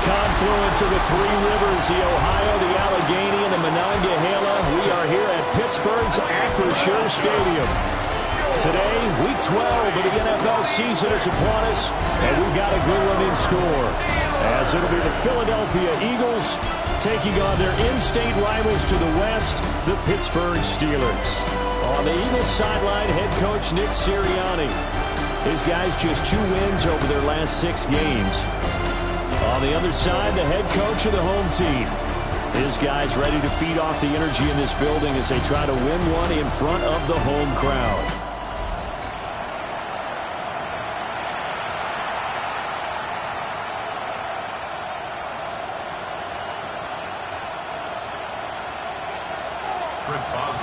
Confluence of the three rivers, the Ohio, the Allegheny, and the Monongahela. We are here at Pittsburgh's Acrisure Stadium. Today, Week 12 of the NFL season is upon us, and we've got a good one in store, as it'll be the Philadelphia Eagles taking on their in-state rivals to the west, the Pittsburgh Steelers. On the Eagles sideline, head coach Nick Sirianni. His guys just 2 wins over their last 6 games. On the other side, the head coach of the home team. His guys ready to feed off the energy in this building as they try to win one in front of the home crowd.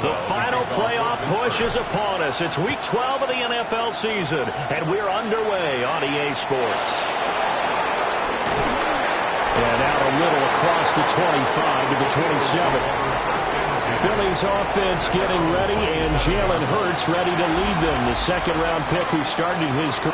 The final playoff push is upon us. It's Week 12 of the NFL season, and we're underway on EA Sports. And out a little across the 25 to the 27. Philly's offense getting ready, and Jalen Hurts ready to lead them. The second-round pick who started his career.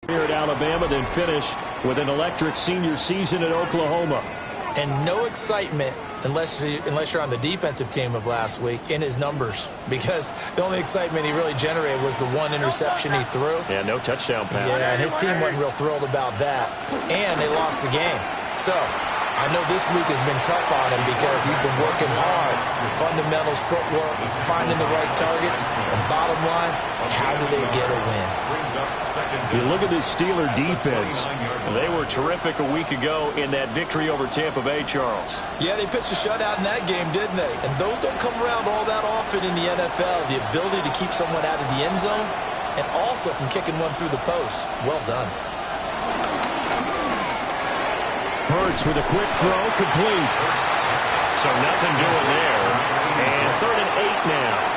Here at Alabama, then finish with an electric senior season at Oklahoma. And no excitement unless you're on the defensive team of last week in his numbers, because the only excitement he really generated was the one interception he threw. Yeah, no touchdown pass. Yeah, and his team wasn't real thrilled about that. And they lost the game. So I know this week has been tough on him because he's been working hard. Fundamentals, footwork, finding the right targets. And bottom line, how do they get a win? You look at this Steeler defense. They were terrific a week ago in that victory over Tampa Bay, Charles. Yeah, they pitched a shutout in that game, didn't they? And those don't come around all that often in the NFL. The ability to keep someone out of the end zone and also from kicking one through the post. Well done. Hurts with a quick throw, complete. So nothing doing there. And 3rd and 8 now.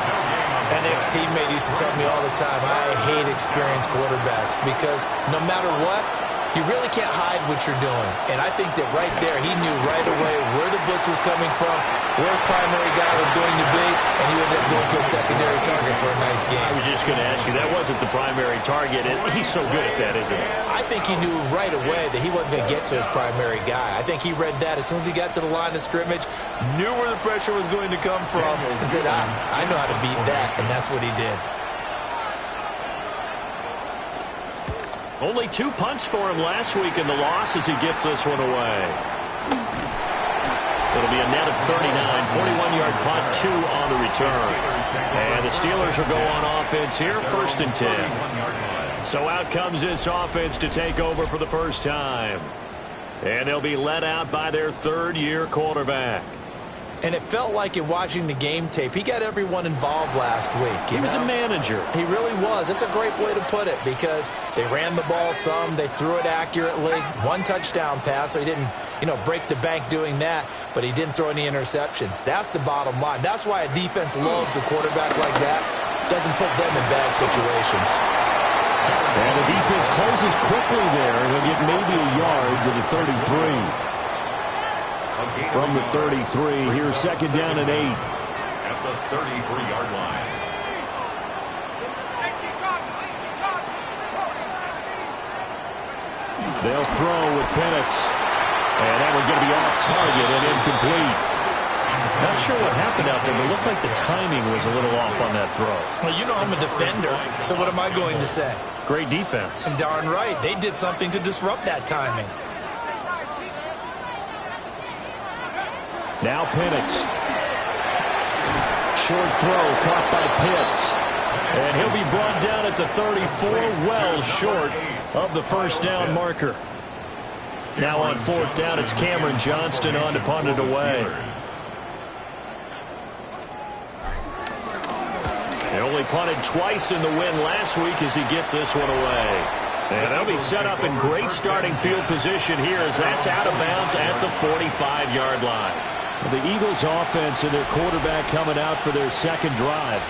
An ex-teammate used to tell me all the time, I hate experienced quarterbacks because no matter what, you really can't hide what you're doing. And I think that right there, he knew right away where the blitz was coming from, where his primary guy was going to be, and he ended up going to a secondary target for a nice game. I was just going to ask you, that wasn't the primary target. He's so good at that, isn't he? I think he knew right away that he wasn't going to get to his primary guy. I think he read that as soon as he got to the line of scrimmage, knew where the pressure was going to come from, and said, I know how to beat that, and that's what he did. Only 2 punts for him last week in the loss as he gets this one away. It'll be a net of 39, 41-yard punt, 2 on the return. And the Steelers will go on offense here, 1st and 10. So out comes this offense to take over for the first time. And they'll be led out by their 3rd-year quarterback. And it felt like in watching the game tape, he got everyone involved last week. He was a manager. He really was. That's a great way to put it because they ran the ball some. They threw it accurately. 1 touchdown pass, so he didn't, break the bank doing that, but he didn't throw any interceptions. That's the bottom line. That's why a defense loves a quarterback like that. Doesn't put them in bad situations. And the defense closes quickly there, and he'll get maybe a yard to the 33. From the 33, here's 2nd down and 8. At the 33-yard line. They'll throw with Penix. And that one's going to be off target and incomplete. Not sure what happened out there, but it looked like the timing was a little off on that throw. Well, I'm a defender, so what am I going to say? Great defense. And darn right, they did something to disrupt that timing. Now Penix. Short throw caught by Pitts. And he'll be brought down at the 34, well short of the first down marker. Now on 4th down, it's Cameron Johnston on to punt it away. They only punted twice in the win last week as he gets this one away. And they'll be set up in great starting field position here as that's out of bounds at the 45-yard line. The Eagles offense and their quarterback coming out for their 2nd drive.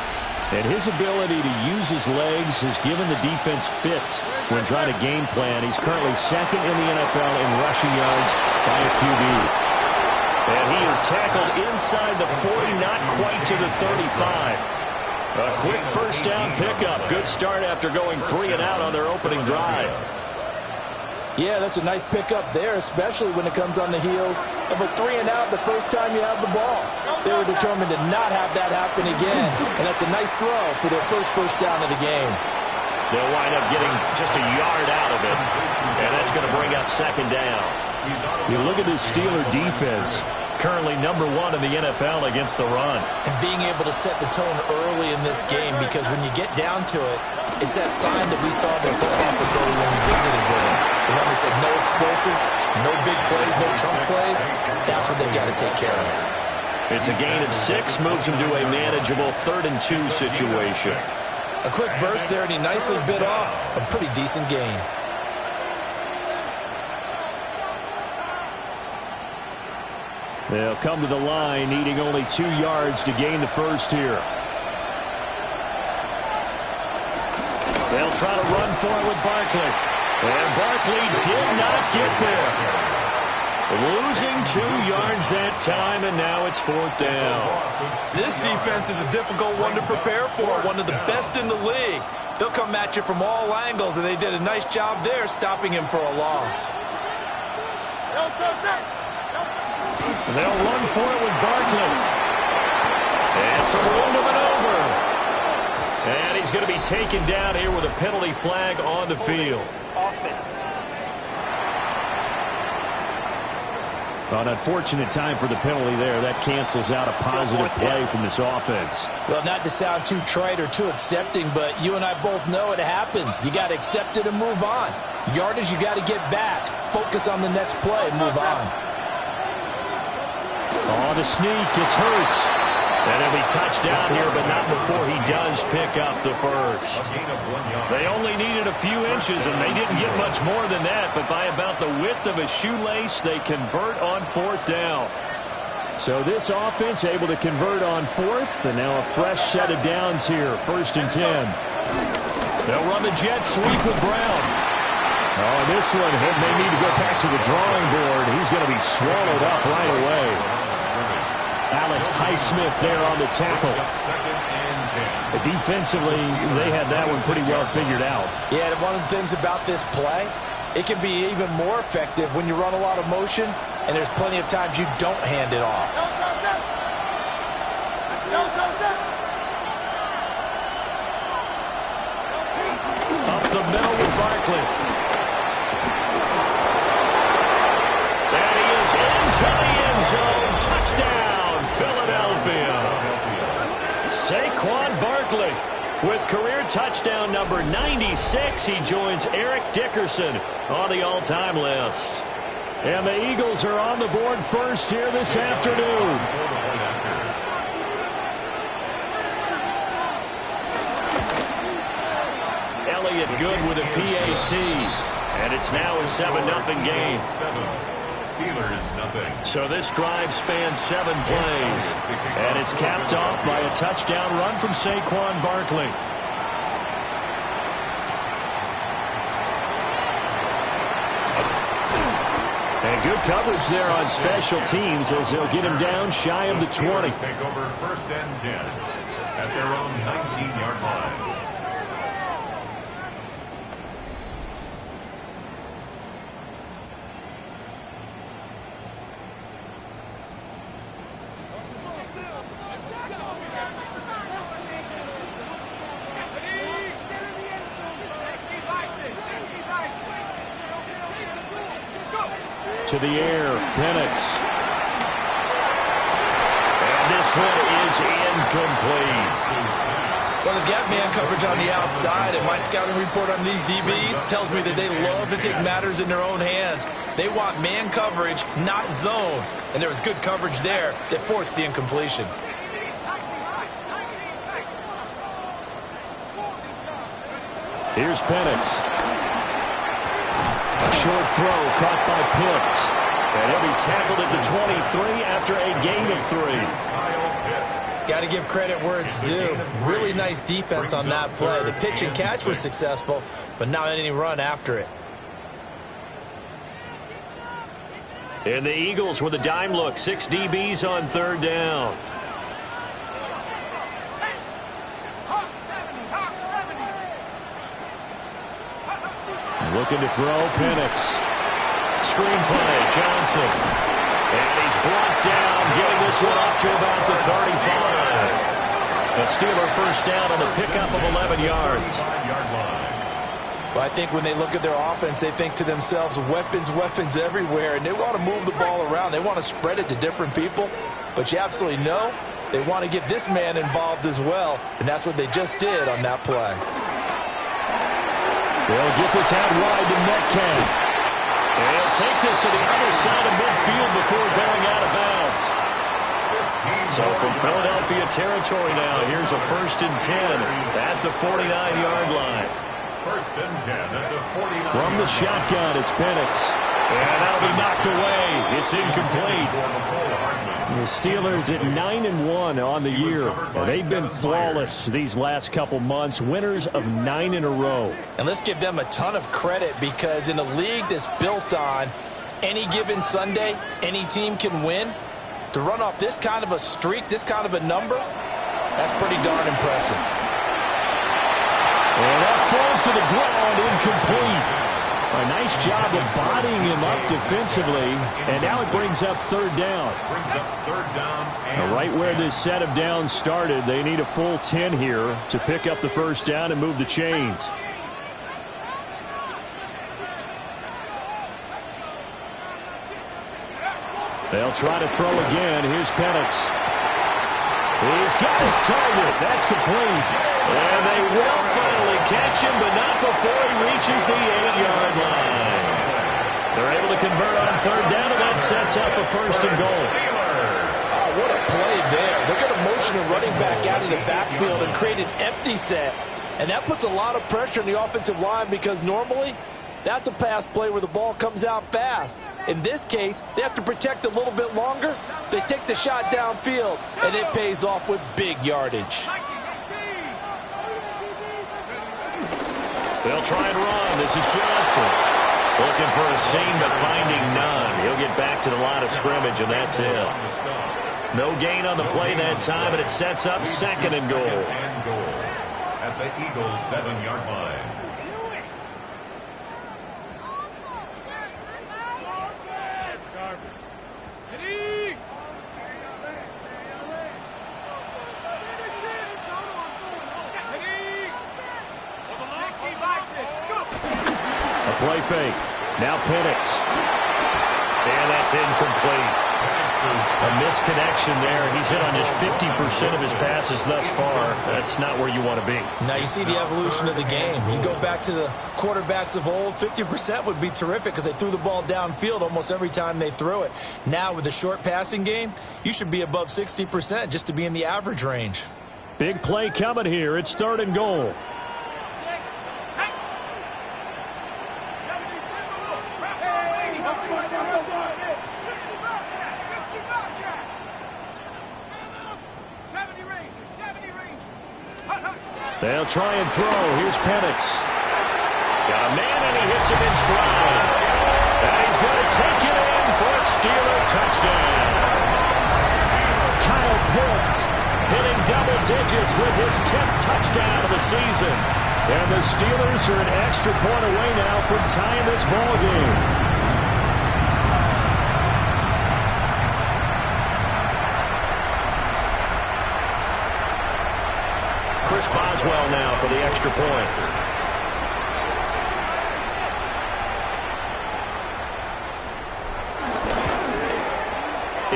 And his ability to use his legs has given the defense fits when trying to game plan. He's currently 2nd in the NFL in rushing yards by a QB. And he is tackled inside the 40, not quite to the 35. A quick first down pickup. Good start after going 3 and out on their opening drive. Yeah, that's a nice pickup there, especially when it comes on the heels of a 3 and out the first time you have the ball. They were determined to not have that happen again, and that's a nice throw for their first down of the game. They'll wind up getting just a yard out of it, and that's going to bring up 2nd down. You look at this Steeler defense, currently number 1 in the NFL against the run. And being able to set the tone early in this game, because when you get down to it, it's that sign that we saw at their football facility when we visited with them. The one that said no explosives, no big plays, no chunk plays. That's what they've got to take care of. It's a gain of 6, moves them to a manageable 3rd and 2 situation. A quick burst there, and he nicely bit off a pretty decent gain. They'll come to the line, needing only 2 yards to gain the first here. They'll try to run for it with Barkley. And Barkley did not get there. Losing 2 yards that time, and now it's 4th down. This defense is a difficult one to prepare for, one of the best in the league. They'll come at you from all angles, and they did a nice job there stopping him for a loss. And they'll run for it with Barkley. It's a roll of it over. And he's going to be taken down here with a penalty flag on the field. An unfortunate time for the penalty there. That cancels out a positive play from this offense. Well, not to sound too trite or too accepting, but you and I both know it happens. You got to accept it and move on. Yardage, you got to get back. Focus on the next play and move on. Oh, the sneak. It's Hurts. And he'll be touchdown here, but not before he does pick up the first. They only needed a few inches, and they didn't get much more than that. But by about the width of a shoelace, they convert on 4th down. So this offense able to convert on 4th, and now a fresh set of downs here, 1st and 10. They'll run the jet sweep with Brown. Oh, this one, they need to go back to the drawing board. He's going to be swallowed up right away. Alex Highsmith there on the tackle. Defensively, they had that one pretty well figured out. Yeah, and one of the things about this play, it can be even more effective when you run a lot of motion, and there's plenty of times you don't hand it off. Up the middle with Barkley. And he is into the end zone. Touchdown, Philadelphia. Saquon Barkley with career touchdown number 96. He joins Eric Dickerson on the all-time list. And the Eagles are on the board first here this afternoon. Elliott good with a PAT. And it's now a 7-0 game. Steelers, nothing. So this drive spans 7 plays. And it's capped off by a touchdown run from Saquon Barkley. And good coverage there on special teams as they'll get him down shy of the 20. Take over 1st and 10 at their own 19-yard line. To the air, Penix. And this one is incomplete. Well, they've got man coverage on the outside, and my scouting report on these DBs tells me that they love to take matters in their own hands. They want man coverage, not zone. And there was good coverage there that forced the incompletion. Here's Penix. A short throw caught by Pitts. And he'll be tackled at the 23 after a gain of 3. Got to give credit where it's due. Really nice defense on that play. The pitch and catch was successful, but not any run after it. And the Eagles with a dime look. 6 DBs on 3rd down. Looking to throw, Penix. Screen play, Johnson. And he's blocked down, getting this one up to about the 35. A Steeler first down on the pickup of 11 yards. Well, I think when they look at their offense, they think to themselves, weapons, weapons everywhere, and they want to move the ball around. They want to spread it to different people, but you absolutely know they want to get this man involved as well, and that's what they just did on that play. They'll get this out wide to Metcalf. And he'll take this to the other side of midfield before going out of bounds. So from Philadelphia territory now, here's a 1st and 10 at the 49-yard line. 1st and 10 at the 49. From the shotgun, it's Penix. And that'll be knocked away. It's incomplete. The Steelers at 9-1 on the year. And they've been flawless these last couple months. Winners of 9 in a row. And let's give them a ton of credit because in a league that's built on any given Sunday, any team can win. To run off this kind of a streak, this kind of a number, that's pretty darn impressive. And that falls to the ground, incomplete. A nice job of bodying him up defensively, and now it brings up 3rd down. Now, right where this set of downs started, they need a full 10 here to pick up the 1st down and move the chains. They'll try to throw again. Here's Penix. He's got his target. That's complete. And they will finally catch him, but not before he reaches the 8-yard line. They're able to convert on 3rd down, and that sets up a 1st and goal. Oh, what a play there. They're going to motion a running back out of the backfield and create an empty set. And that puts a lot of pressure on the offensive line because normally that's a pass play where the ball comes out fast. In this case, they have to protect a little bit longer. They take the shot downfield, and it pays off with big yardage. They'll try and run. This is Johnson. Looking for a seam, but finding none. He'll get back to the line of scrimmage, and that's it. No gain on the play that time, and it sets up second and goal. At the Eagles' 7-yard line. Play fake. Now Penix. And that's incomplete. A misconnection there. He's hit on just 50% of his passes thus far. That's not where you want to be. Now you see the evolution of the game. You go back to the quarterbacks of old, 50% would be terrific because they threw the ball downfield almost every time they threw it. Now with the short passing game, you should be above 60% just to be in the average range. Big play coming here. It's third and goal. They'll try and throw. Here's Penix. Got a man, and he hits him in stride. And he's going to take it in for a Steeler touchdown. Kyle Pitts hitting double digits with his 10th touchdown of the season. And the Steelers are an extra point away now from tying this ball game. Chris Boswell now for the extra point.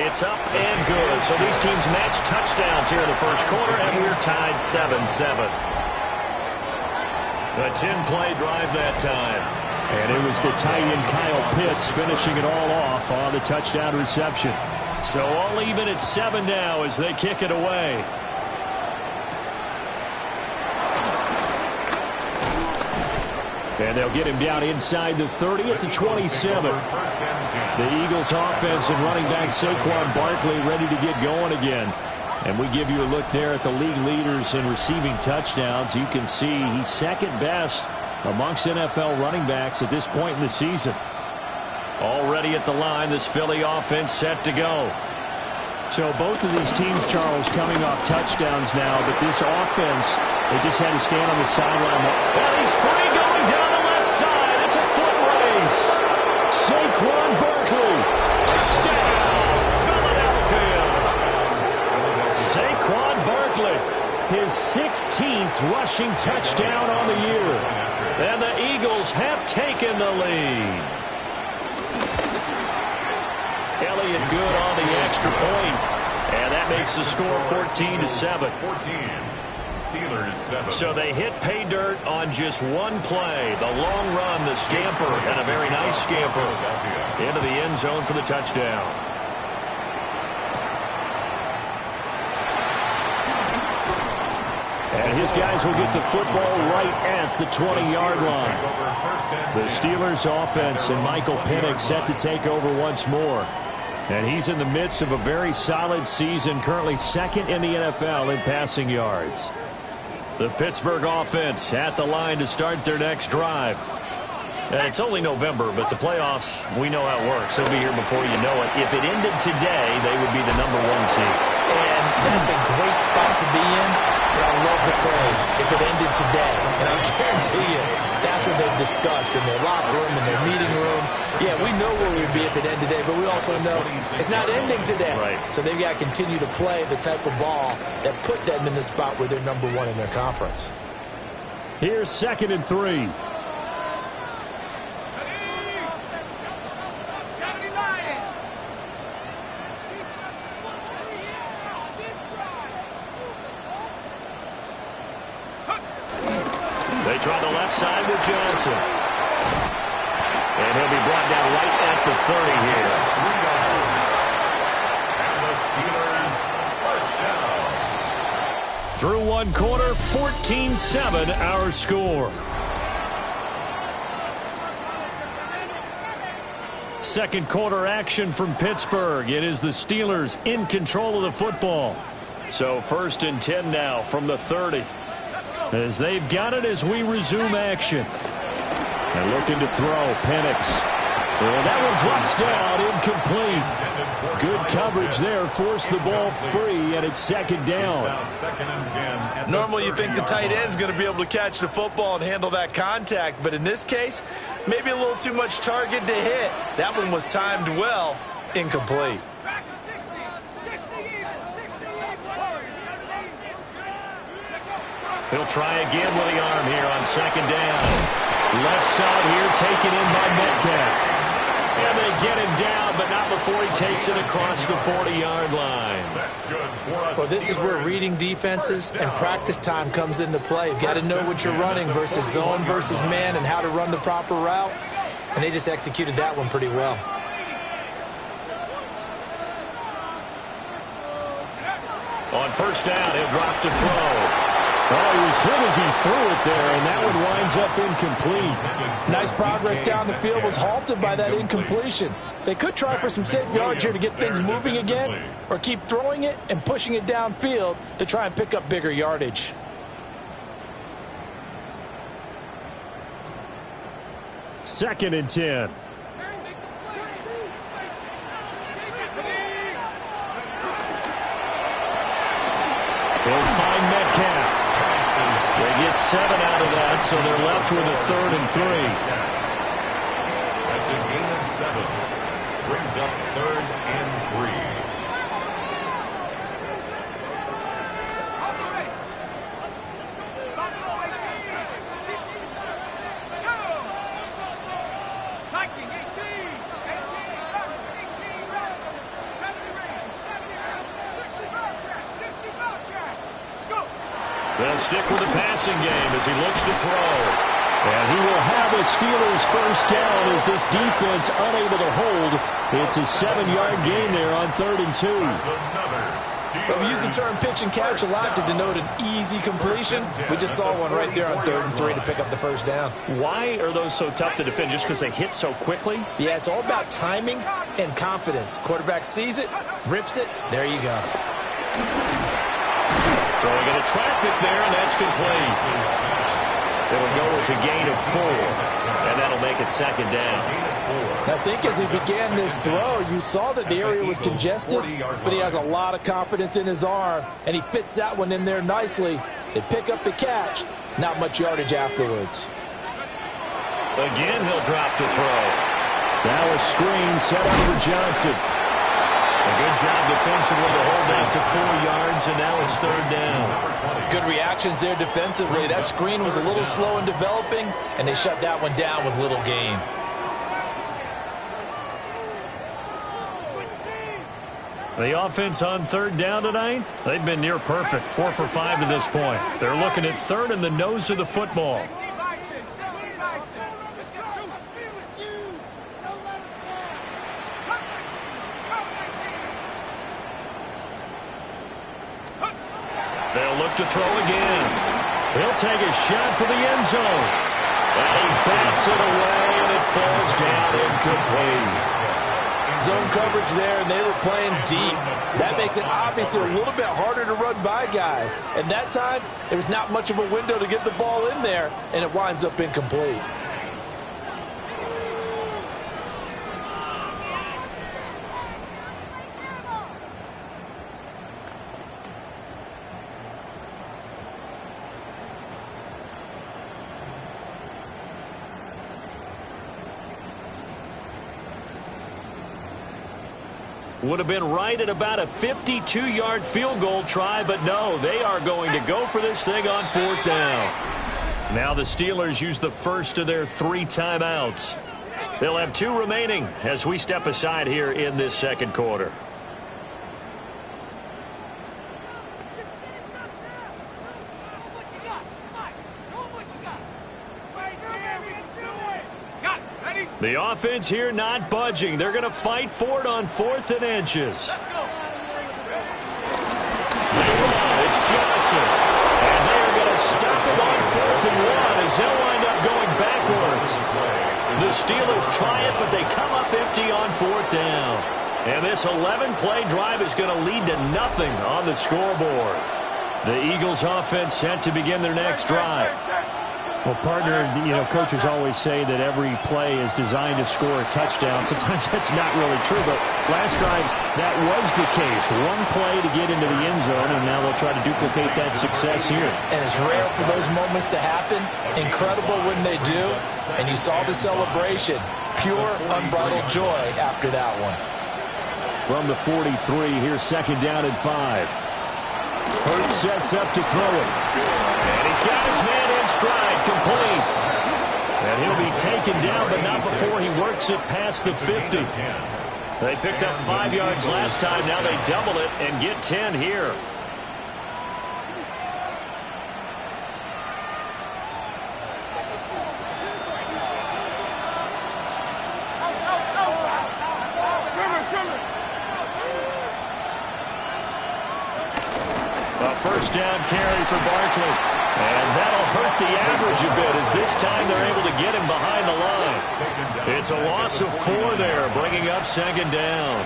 It's up and good. So these teams match touchdowns here in the first quarter, and we're tied 7-7. A 10-play drive that time. And it was the tight end Kyle Pitts finishing it all off on the touchdown reception. So all even at 7 now as they kick it away. And they'll get him down inside the 30 at the 27. The Eagles offense and running back Saquon Barkley ready to get going again. And we give you a look there at the league leaders in receiving touchdowns. You can see he's second best amongst NFL running backs at this point in the season. Already at the line, this Philly offense set to go. So both of these teams, Charles, coming off touchdowns now, but this offense, they just had to stand on the sideline. Well, he's free going down the left side. It's a foot race. Saquon Barkley, touchdown, Philadelphia. Saquon Barkley, his 16th rushing touchdown on the year. And the Eagles have taken the lead. Elliott good on the extra point, and that makes the score 14-7. 14. Steelers 7. So they hit pay dirt on just one play. The long run, the scamper, and a very nice scamper into the end zone for the touchdown. And his guys will get the football right at the 20-yard line. The Steelers offense and Michael Penix set to take over once more. And he's in the midst of a very solid season, currently second in the NFL in passing yards. The Pittsburgh offense at the line to start their next drive. And it's only November, but the playoffs, we know how it works. They'll be here before you know it. If it ended today, they would be the #1 seed. And that's a great spot to be in. But I love the phrase, if it ended today. And I guarantee you, that's what they've discussed in their locker room, in their meeting rooms. Yeah, we know where we'd be if it ended today, but we also know it's not ending today. Right. So they've got to continue to play the type of ball that put them in the spot where they're #1 in their conference. Here's 2nd and 3. They try the left side with Johnson. And he'll be brought down right at the 30 here. And the Steelers first down. Through one quarter, 14-7 our score. Second quarter action from Pittsburgh. It is the Steelers in control of the football. So 1st and 10 now from the 30. As they've got it as we resume action. And looking to throw, Penix. And that one drops down, incomplete. Good coverage there, forced the ball free, and it's second down. Normally you think the tight end's going to be able to catch the football and handle that contact, but in this case, maybe a little too much target to hit. That one was timed well, incomplete. He'll try again with the arm here on second down. Left side here taken in by Metcalf. And they get him down, but not before he takes it across the 40-yard line. Well, this is where reading defenses and practice time comes into play. You've got to know what you're running versus zone versus man and how to run the proper route. And they just executed that one pretty well. On first down, he'll drop to throw. Well, he was hit as he threw it there, and that one winds up incomplete. Nice progress down the field, was halted by that incompletion. They could try for some safe yards here to get things moving again, or keep throwing it and pushing it downfield to try and pick up bigger yardage. Second and 10. He'll find Metcalf. They get 7 out of that, so they're left with a 3rd and 3. That's a gain of 7. Brings up 3rd and 3. They'll stick with the passing game as he looks to throw. And he will have a Steelers first down as this defense unable to hold. It's a 7-yard gain there on 3rd and 2. Well, we use the term pitch and catch a lot to denote an easy completion. We just saw one right there on 3rd and 3 to pick up the first down. Why are those so tough to defend? Just because they hit so quickly? Yeah, it's all about timing and confidence. Quarterback sees it, rips it, there you go. Throwing into traffic there, and that's complete. It'll go as a gain of 4, and that'll make it second down. I think as he began this throw, you saw that the area was congested, but he has a lot of confidence in his arm, and he fits that one in there nicely. They pick up the catch, not much yardage afterwards. Again, he'll drop to throw. Now a screen set up for Johnson. A good job defensively to hold that to 4 yards, and now it's 3rd down. Good reactions there defensively. That screen was a little slow in developing, and they shut that one down with little gain. The offense on 3rd down tonight, they've been near perfect, 4 for 5 to this point. They're looking at 3rd and the nose of the football. They'll look to throw again. He'll take a shot for the end zone. And he bats it away, and it falls down incomplete. Zone coverage there, and they were playing deep. That makes it obviously a little bit harder to run by guys. And that time, there was not much of a window to get the ball in there, and it winds up incomplete. Would have been right at about a 52-yard field goal try, but no, they are going to go for this thing on 4th down. Now the Steelers use the first of their 3 timeouts. They'll have 2 remaining as we step aside here in this second quarter. The offense here not budging. They're going to fight for it on 4th and inches. It's Johnson. And they are going to stop it on 4th and 1 as they'll wind up going backwards. The Steelers try it, but they come up empty on 4th down. And this 11-play drive is going to lead to nothing on the scoreboard. The Eagles offense set to begin their next drive. Well, partner, coaches always say that every play is designed to score a touchdown. Sometimes that's not really true, but last drive, that was the case. One play to get into the end zone, and now they'll try to duplicate that success here. And it's rare for those moments to happen. Incredible when they do. And you saw the celebration. Pure, unbridled joy after that one. From the 43, here's second down and 5. Hurts sets up to throw it. And he's got his man in stride, complete. And he'll be taken down, but not before he works it past the 50. They picked up 5 yards last time. Now they double it and get 10 here. First down carry for Barkley. And that'll hurt the average a bit as this time they're able to get him behind the line. It's a loss of 4 there, bringing up second down.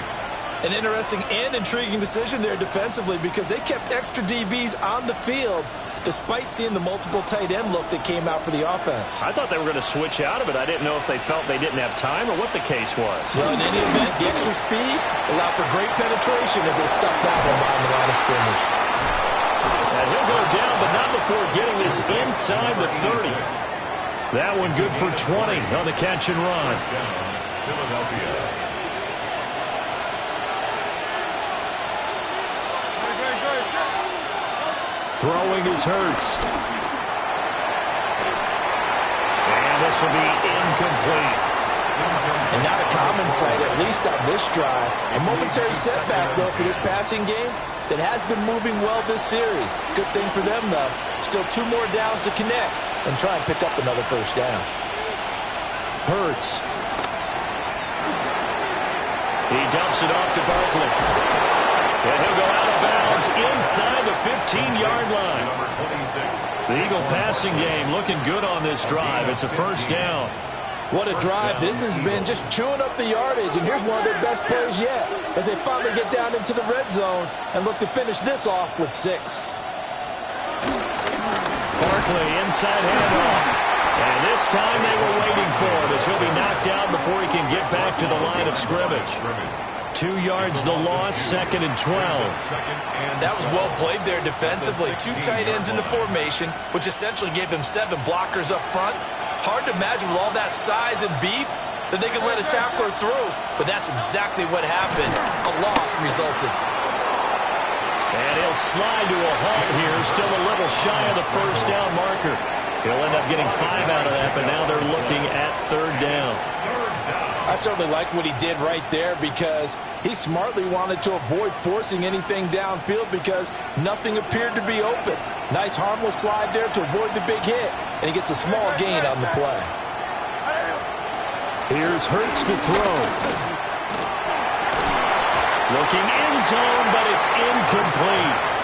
An interesting and intriguing decision there defensively because they kept extra DBs on the field despite seeing the multiple tight end look that came out for the offense. I thought they were going to switch out of it. I didn't know if they felt they didn't have time or what the case was. Well, in any event, the extra speed allowed for great penetration as they stuck that one behind the line of scrimmage. And he'll go down, but not before getting this inside the 30. That one good for 20 on the catch and run. Philadelphia. Throwing is Hurts. And this will be incomplete. And not a common sight, at least on this drive. A momentary setback, though, for this passing game that has been moving well this series. Good thing for them, though. Still 2 more downs to connect and try and pick up another first down. Hurts. He dumps it off to Barkley. And he'll go out of bounds inside the 15-yard line. The Eagle passing game looking good on this drive. It's a first down. What a drive this has been, just chewing up the yardage. And here's one of their best plays yet as they finally get down into the red zone and look to finish this off with 6. Barkley inside handoff. And this time they were waiting for him as he'll be knocked down before he can get back to the line of scrimmage. 2 yards the loss, second and 12. That was well played there defensively. 2 tight ends in the formation, which essentially gave them 7 blockers up front. Hard to imagine with all that size and beef that they could let a tackler through, but that's exactly what happened. A loss resulted. And he'll slide to a halt here, still a little shy of the first down marker. He'll end up getting 5 out of that, but now they're looking at third down. I certainly like what he did right there because he smartly wanted to avoid forcing anything downfield because nothing appeared to be open. Nice harmless slide there to avoid the big hit, and he gets a small gain on the play. Here's Hurts to throw. Looking end zone, but it's incomplete.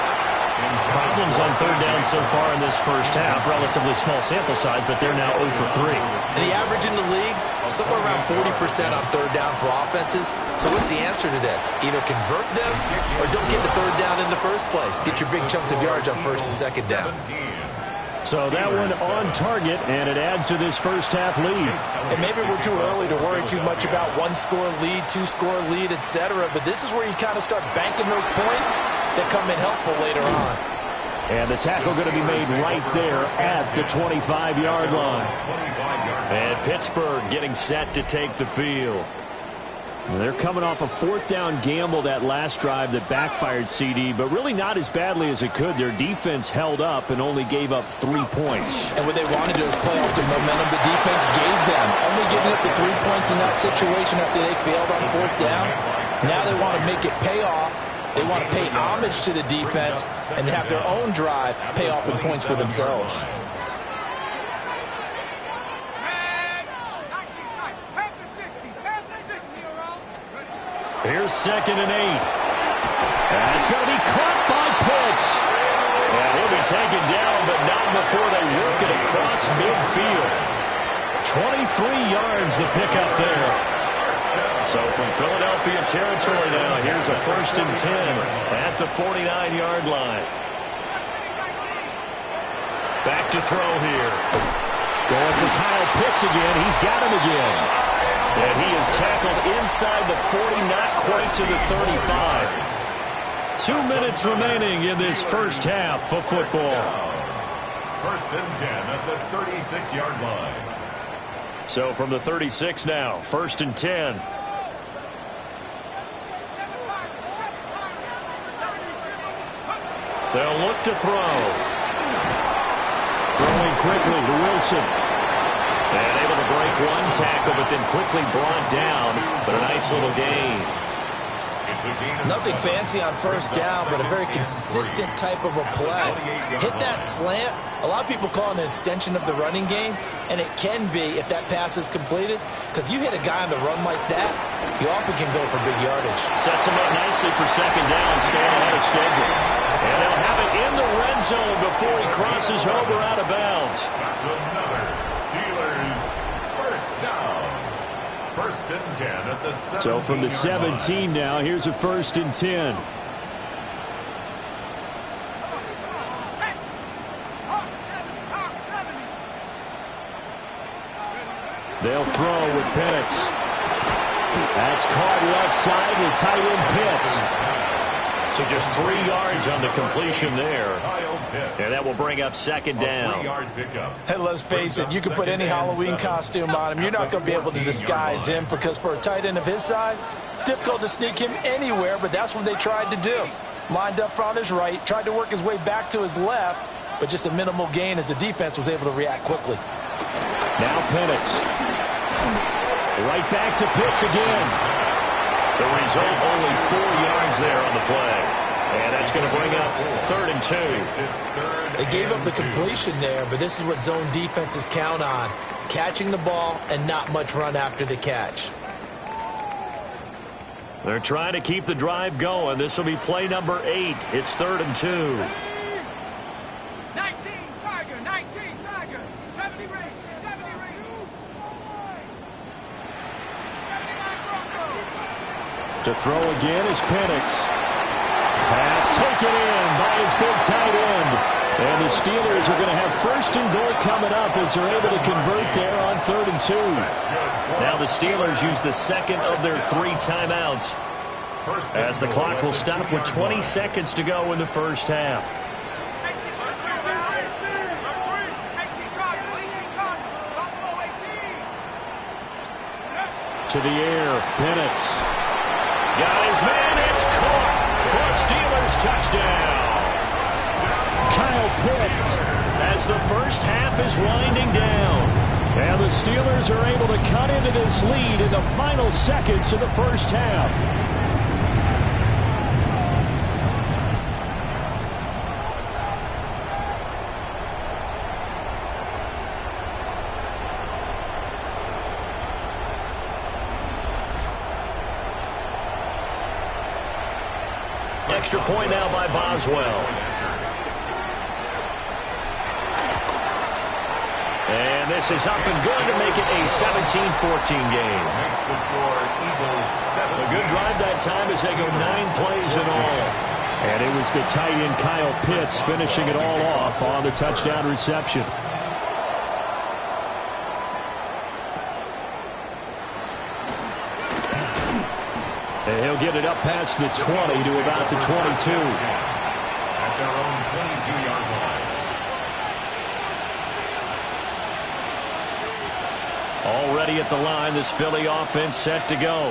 Problems on third down so far in this first half. Relatively small sample size, but they're now 0 for 3. And the average in the league, somewhere around 40% on third down for offenses. So what's the answer to this? Either convert them or don't get the third down in the first place. Get your big chunks of yards on first and second down. So that one on target, and it adds to this first half lead. And maybe we're too early to worry too much about 1-score lead, 2-score lead, etc. But this is where you kind of start banking those points that come in helpful later on. And the tackle going to be made right there at the 25-yard line. And Pittsburgh getting set to take the field. They're coming off a 4th down gamble that last drive that backfired CD, but really not as badly as it could. Their defense held up and only gave up 3 points. And what they wanted to do is play off the momentum the defense gave them. Only giving up the 3 points in that situation after they failed on 4th down. Now they want to make it pay off. They want to pay homage to the defense and have their own drive pay off in points for themselves. Here's second and 8. And it's going to be caught by Pitts. And he'll be taken down, but not before they work it across midfield. 23 yards the pickup there. So from Philadelphia territory now, here's a 1st and 10 at the 49-yard line. Back to throw here. Going for Kyle Pitts again. He's got him again. And he is tackled inside the 40, not quite to the 35. 2 minutes remaining in this first half of football. First and 10 at the 36-yard line. So from the 36 now, first and 10. They'll look to throw. Throwing quickly to Wilson. And able to break one tackle, but then quickly brought down. But a nice little gain. Nothing fancy on first down, but a very consistent type of a play. Hit that slant. A lot of people call it an extension of the running game, and it can be if that pass is completed, because you hit a guy on the run like that, he often can go for big yardage. Sets him up nicely for second down, staying ahead of schedule. And they'll have it in the red zone before he crosses over out of bounds. That's another Steelers first down. First and 10 at the 17. So from the 17 now, here's a first and 10. They'll throw with Penix. That's caught left side to tight end Pitts. So just 3 yards on the completion there. And that will bring up second down. Hey, let's face it, you can put any Halloween costume on him. You're not going to be able to disguise him, because for a tight end of his size, difficult to sneak him anywhere, but that's what they tried to do. Lined up on his right, tried to work his way back to his left, but just a minimal gain as the defense was able to react quickly. Now Penix. Right back to Pitts again. The result, only 4 yards there on the play. And that's going to bring up third and 2. They gave up the completion there, but this is what zone defenses count on. Catching the ball and not much run after the catch. They're trying to keep the drive going. This will be play number 8. It's third and 2. 19 Tiger, 19 Tiger, 70 ring, 70 ring. To throw again is Penix. Pass taken in by his big tight end. And the Steelers are going to have first and goal coming up as they're able to convert there on third and 2. Now the Steelers use the second of their 3 timeouts, as the clock will stop with 20 seconds to go in the first half. To the air, Penix. Got his man, it's caught for a Steelers touchdown. Kyle Pitts, as the first half is winding down. And the Steelers are able to cut into this lead in the final seconds of the first half. Extra point now by Boswell. And this is up and good to make it a 17-14 game. Makes the score Eagles 7. A good drive that time as they go 9 plays in all. And it was the tight end Kyle Pitts finishing it all off on the touchdown reception. And he'll get it up past the 20 to about the 22. At their own 22-yard line. Already at the line, this Philly offense set to go.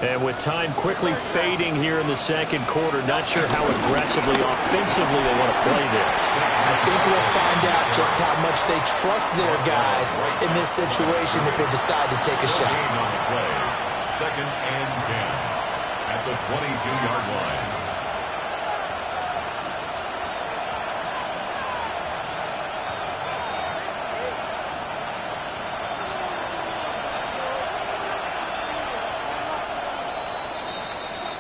And with time quickly fading here in the second quarter, not sure how aggressively, offensively they want to play this. I think we'll find out just how much they trust their guys in this situation if they decide to take a shot. Gain on the play. Second and 10 at the 22-yard line.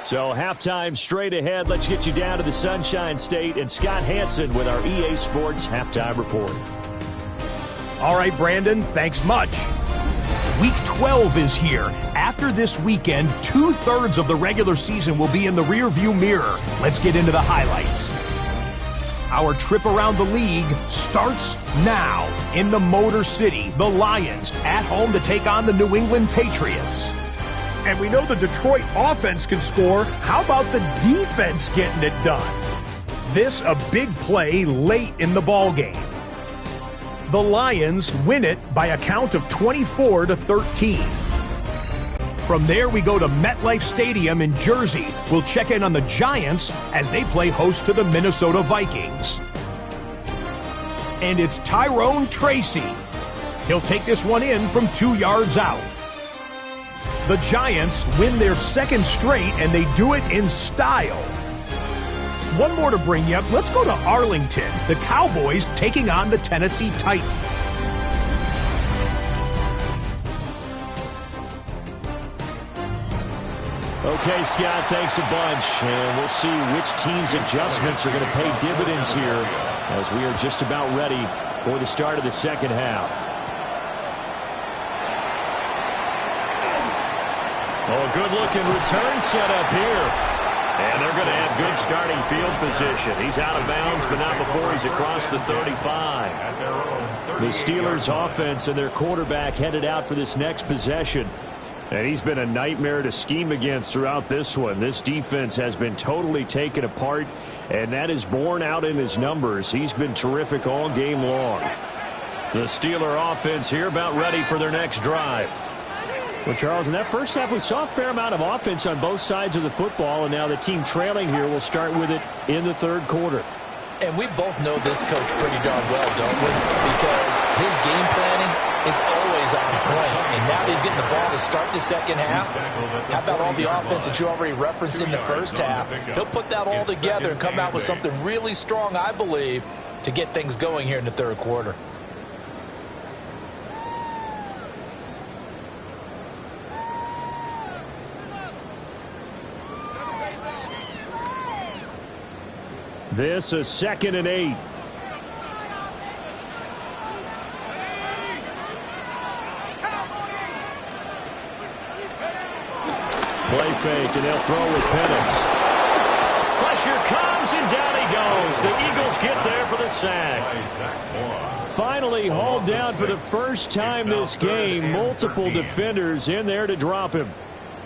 So halftime straight ahead. Let's get you down to the Sunshine State and Scott Hansen with our EA Sports halftime report. All right, Brandon, thanks much. Week 12 is here. After this weekend, 2/3 of the regular season will be in the rearview mirror. Let's get into the highlights. Our trip around the league starts now. In the Motor City, the Lions at home to take on the New England Patriots. And we know the Detroit offense can score. How about the defense getting it done? This a big play late in the ball game. The Lions win it by a count of 24-13. From there, we go to MetLife Stadium in Jersey. We'll check in on the Giants as they play host to the Minnesota Vikings. And it's Tyrone Tracy. He'll take this one in from 2 yards out. The Giants win their second straight, and they do it in style. One more to bring you up. Let's go to Arlington. The Cowboys taking on the Tennessee Titans. Okay, Scott, thanks a bunch. And we'll see which team's adjustments are going to pay dividends here as we are just about ready for the start of the second half. Oh, a good-looking return set up here. And they're going to have good starting field position. He's out of bounds, but not before he's across the 35. The Steelers' offense and their quarterback headed out for this next possession. And he's been a nightmare to scheme against throughout this one. This defense has been totally taken apart, and that is borne out in his numbers. He's been terrific all game long. The Steeler offense here about ready for their next drive. Well, Charles, in that first half, we saw a fair amount of offense on both sides of the football, and now the team trailing here will start with it in the third quarter. And we both know this coach pretty darn well, don't we? Because his game planning is always on point. And now he's getting the ball to start the second half. How about all the offense that you already referenced in the first half? He'll put that all together and come out with something really strong, I believe, to get things going here in the third quarter. This is 2nd and 8. Play fake, and they'll throw with Penix. Pressure comes, and down he goes. The Eagles get there for the sack. Finally hauled down for the first time this game. Multiple defenders in there to drop him.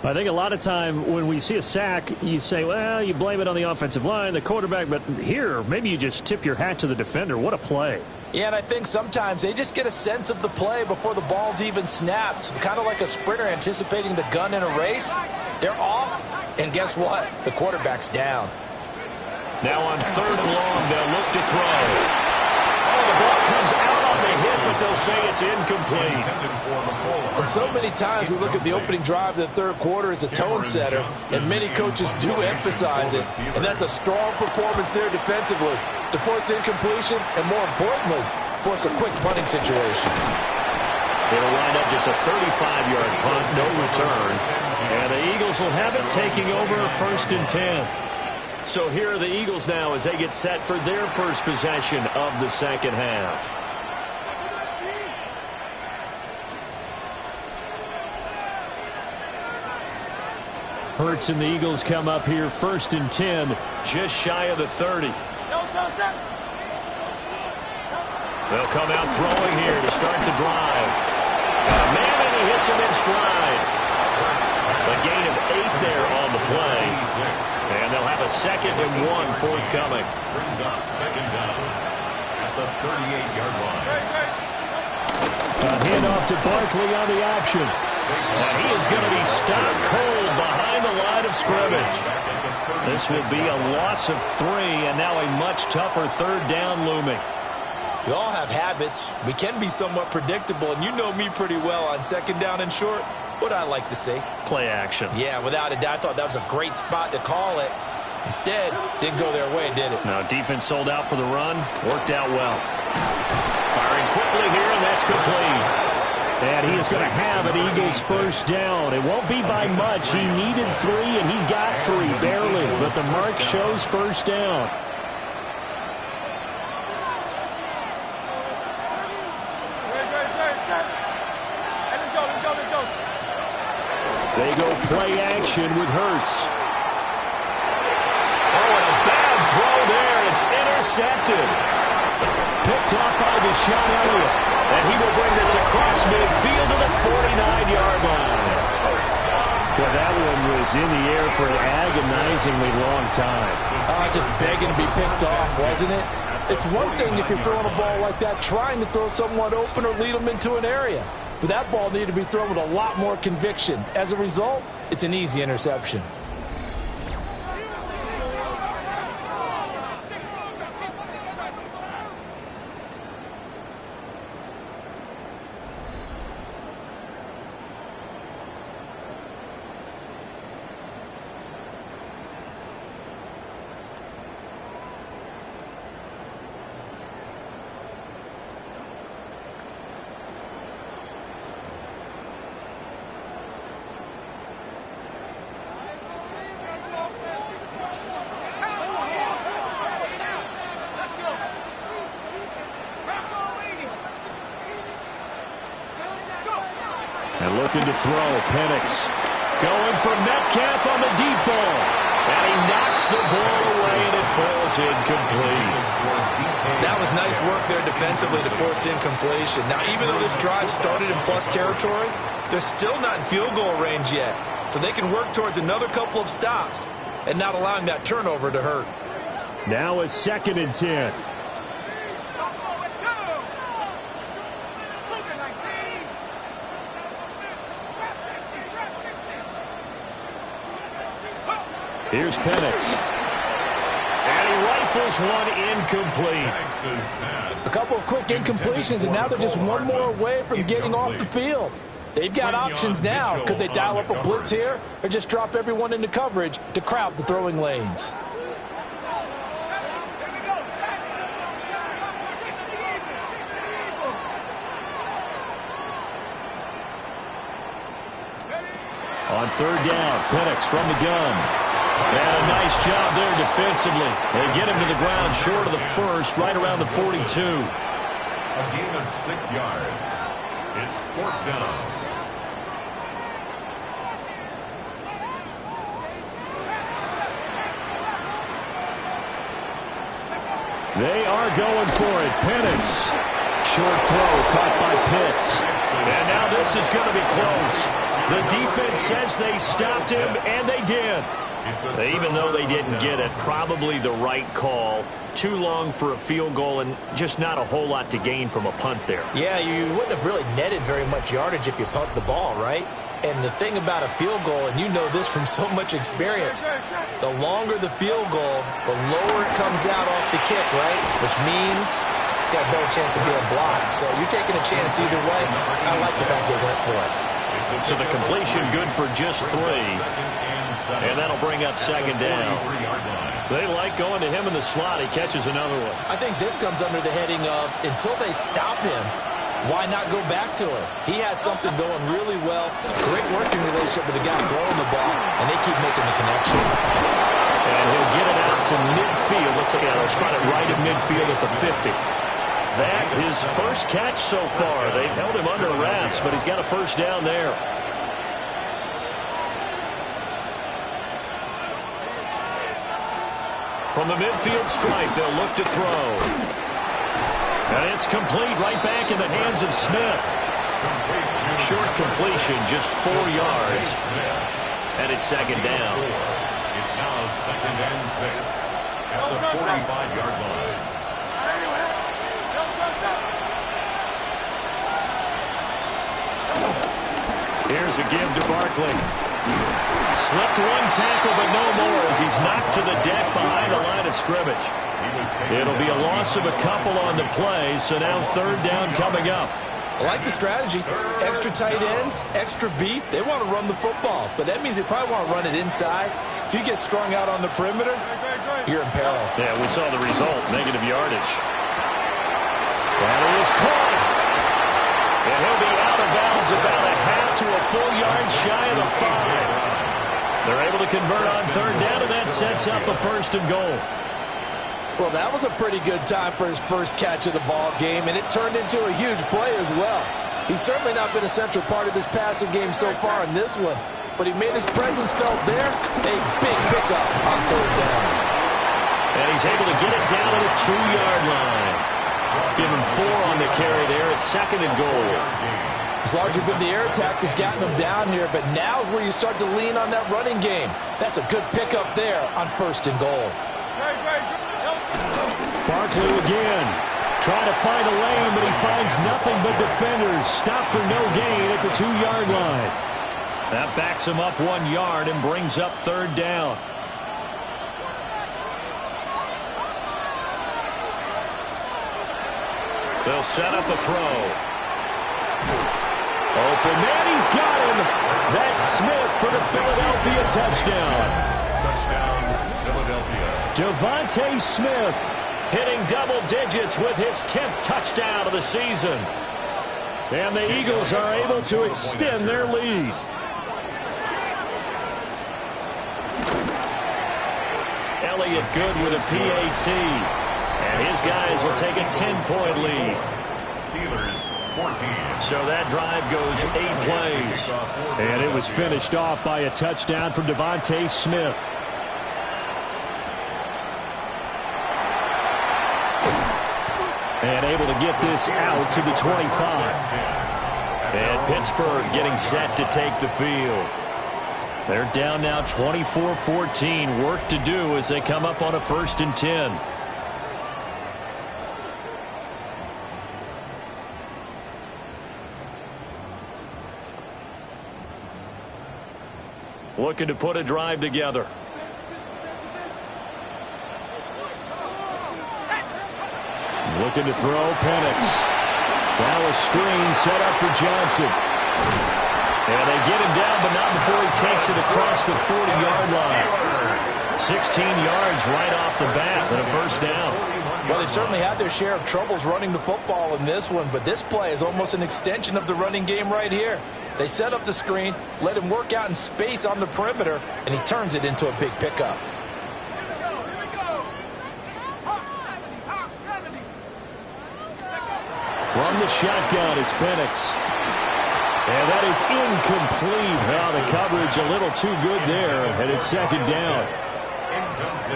I think a lot of time when we see a sack, you say, well, you blame it on the offensive line, the quarterback, but here, maybe you just tip your hat to the defender. What a play. Yeah, and I think sometimes they just get a sense of the play before the ball's even snapped. Kind of like a sprinter anticipating the gun in a race. They're off, and guess what? The quarterback's down. Now on 3rd and long, they'll look to throw. Oh, the ball comes out on the hit, but they'll say it's incomplete. And so many times we look at the opening drive of the third quarter as a tone setter, and many coaches do emphasize it. And that's a strong performance there defensively to force incompletion and, more importantly, force a quick punting situation. It'll wind up just a 35-yard punt, no return. And the Eagles will have it taking over 1st and 10. So here are the Eagles now as they get set for their first possession of the second half. Hurts and the Eagles come up here 1st and 10, just shy of the 30. They'll come out throwing here to start the drive. Got a man, and he hits him in stride. A gain of 8 there on the play. And they'll have a 2nd and 1 forthcoming. Brings up 2nd down at the 38-yard line. A handoff to Barkley on the option. And he is going to be stopped cold behind the line of scrimmage. This will be a loss of 3, and now a much tougher 3rd down looming. We all have habits. We can be somewhat predictable, and you know me pretty well on 2nd down and short. What I like to say? Play action. Yeah, without a doubt, I thought that was a great spot to call it. Instead, didn't go their way, did it? Now, defense sold out for the run. Worked out well. Firing quickly here, and that's complete. And he is going to have an Eagles 1st down. It won't be by much. He needed 3, and he got 3, barely. But the mark shows 1st down. They go play action with Hurts. Oh, and a bad throw there. It's intercepted. Picked off by Deshaun Elliott. And he will bring this across midfield to the 49-yard line. Well, that one was in the air for an agonizingly long time. Just begging to be picked off, wasn't it? It's one thing if you're throwing a ball like that, trying to throw someone open or lead them into an area. But that ball needed to be thrown with a lot more conviction. As a result, it's an easy interception. And looking to throw, Penix. Going for Metcalf on the deep ball. And he knocks the ball away, and it falls incomplete. That was nice work there defensively to force incompletion. Now, even though this drive started in plus territory, they're still not in field goal range yet. So they can work towards another couple of stops and not allowing that turnover to hurt. Now a 2nd and 10. Here's Penix. And he rifles one incomplete. A couple of quick incompletions, and now they're just one more away from getting off the field. They've got options now. Could they dial up a blitz here or just drop everyone into coverage to crowd the throwing lanes? On 3rd down, Penix from the gun. And a nice job there defensively. They get him to the ground short of the first, right around the 42. A gain of 6 yards. It's 4th down. They are going for it. Penix. Short throw caught by Pitts. And now this is going to be close. The defense says they stopped him, and they did. Even though they didn't get it, probably the right call. Too long for a field goal and just not a whole lot to gain from a punt there. Yeah, you wouldn't have really netted very much yardage if you pumped the ball, right? And the thing about a field goal, and you know this from so much experience, the longer the field goal, the lower it comes out off the kick, right? Which means it's got a better chance of being blocked. So you're taking a chance either way. I like the fact they went for it. So the completion good for just 3. And that'll bring up 2nd down. They like going to him in the slot. He catches another one. I think this comes under the heading of, until they stop him, why not go back to him? He has something going really well. Great working relationship with the guy throwing the ball, and they keep making the connection. And he'll get it out to midfield. Let's look at it. Spot it right at midfield at the 50. That his first catch so far. They've held him under wraps, but he's got a 1st down there. From the midfield stripe, they'll look to throw. And it's complete right back in the hands of Smith. Short completion, just 4 yards. And it's 2nd down. It's now 2nd and 6 at the 45-yard line. Here's a give to Barkley. Slipped one tackle, but no more as he's knocked to the deck behind the line of scrimmage. It'll be a loss of a couple on the play, so now 3rd down coming up. I like the strategy. Extra tight ends, extra beef. They want to run the football, but that means they probably want to run it inside. If you get strung out on the perimeter, you're in peril. Yeah, we saw the result, negative yardage. That is caught. And he'll be out of bounds about a half to a full yard shy of the 5. They're able to convert on 3rd down, and that sets up a 1st and goal. Well, that was a pretty good time for his first catch of the ball game, and it turned into a huge play as well. He's certainly not been a central part of this passing game so far in this one, but he made his presence felt there. A big pickup on 3rd down. And he's able to get it down to the 2-yard line. Give him 4 on the carry there. It's 2nd and goal. It's largely been the air attack that's gotten them down here, but now is where you start to lean on that running game. That's a good pickup there on 1st and goal. Barkley again. Trying to find a lane, but he finds nothing but defenders. Stop for no gain at the 2-yard line. That backs him up 1 yard and brings up 3rd down. They'll set up a throw. Open man, he's got him. That's Smith for the Philadelphia touchdown. Touchdown, Philadelphia. Devontae Smith hitting double digits with his 10th touchdown of the season. And the Eagles are able to extend their lead. Elliott good with a PAT. And his guys will take a 10-point lead. Steelers 14. So that drive goes 8 plays. And it was finished off by a touchdown from Devontae Smith. And able to get this out to the 25. And Pittsburgh getting set to take the field. They're down now 24-14. Work to do as they come up on a 1st and 10. Looking to put a drive together. Looking to throw Penix. Now a screen set up for Johnson. And they get him down, but not before he takes it across the 40-yard line. 16 yards right off the bat, and a 1st down. Well, they certainly had their share of troubles running the football in this one, but this play is almost an extension of the running game right here. They set up the screen, let him work out in space on the perimeter, and he turns it into a big pickup. From the shotgun, it's Penix. And that is incomplete. Now the coverage a little too good there, and it's 2nd down.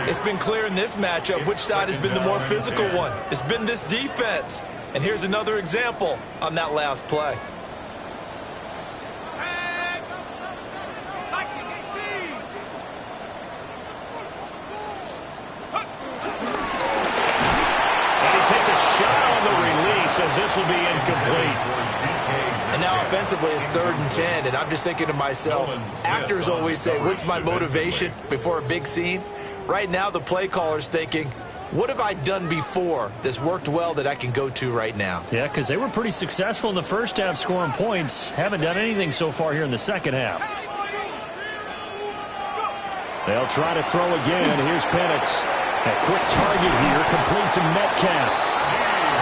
It's been clear in this matchup which side has been the more physical one. It's been this defense. And here's another example on that last play. Says this will be incomplete. And now offensively it's 3rd and 10, and I'm just thinking to myself, actors always say, what's my motivation before a big scene? Right now the play caller's thinking, what have I done before that's worked well that I can go to right now? Yeah, because they were pretty successful in the 1st half scoring points. Haven't done anything so far here in the 2nd half. They'll try to throw again. Here's Penix. A quick target here, complete to Metcalf.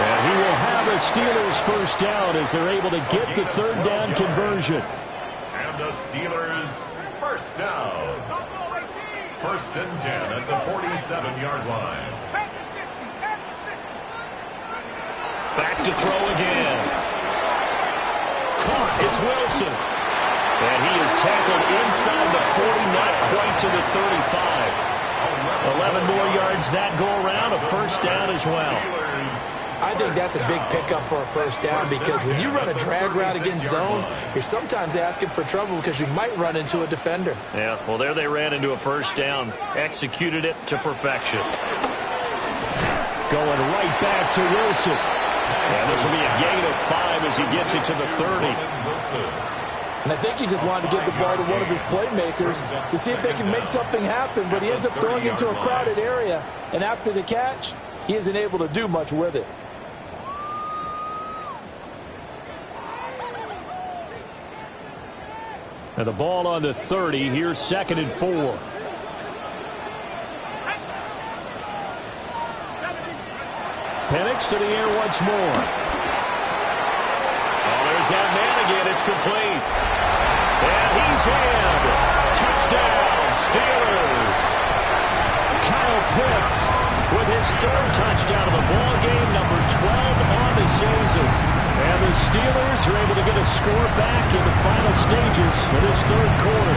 And he will have a Steelers 1st down as they're able to get the 3rd down conversion. And the Steelers 1st down. 1st and 10 at the 47-yard line. Back to throw again. Caught. It's Wilson. And he is tackled inside the 40, not quite to the 35. 11 more yards that go around, a 1st down as well. I think that's a big pickup for a 1st down because when you run a drag route against zone, you're sometimes asking for trouble because you might run into a defender. Yeah, well, there they ran into a 1st down. Executed it to perfection. Going right back to Wilson. And this will be a gain of 5 as he gets it to the 30. And I think he just wanted to give the ball to one of his playmakers to see if they can make something happen, but he ends up throwing into a crowded area. And after the catch, he isn't able to do much with it. And the ball on the 30. Here's 2nd and 4. Penix to the air once more. Oh, there's that man again. It's complete. And he's in. Touchdown, Steelers. Kyle Pitts with his 3rd touchdown of the ball game, number 12 on the season. And the Steelers are able to get a score back in the final stages of this 3rd quarter.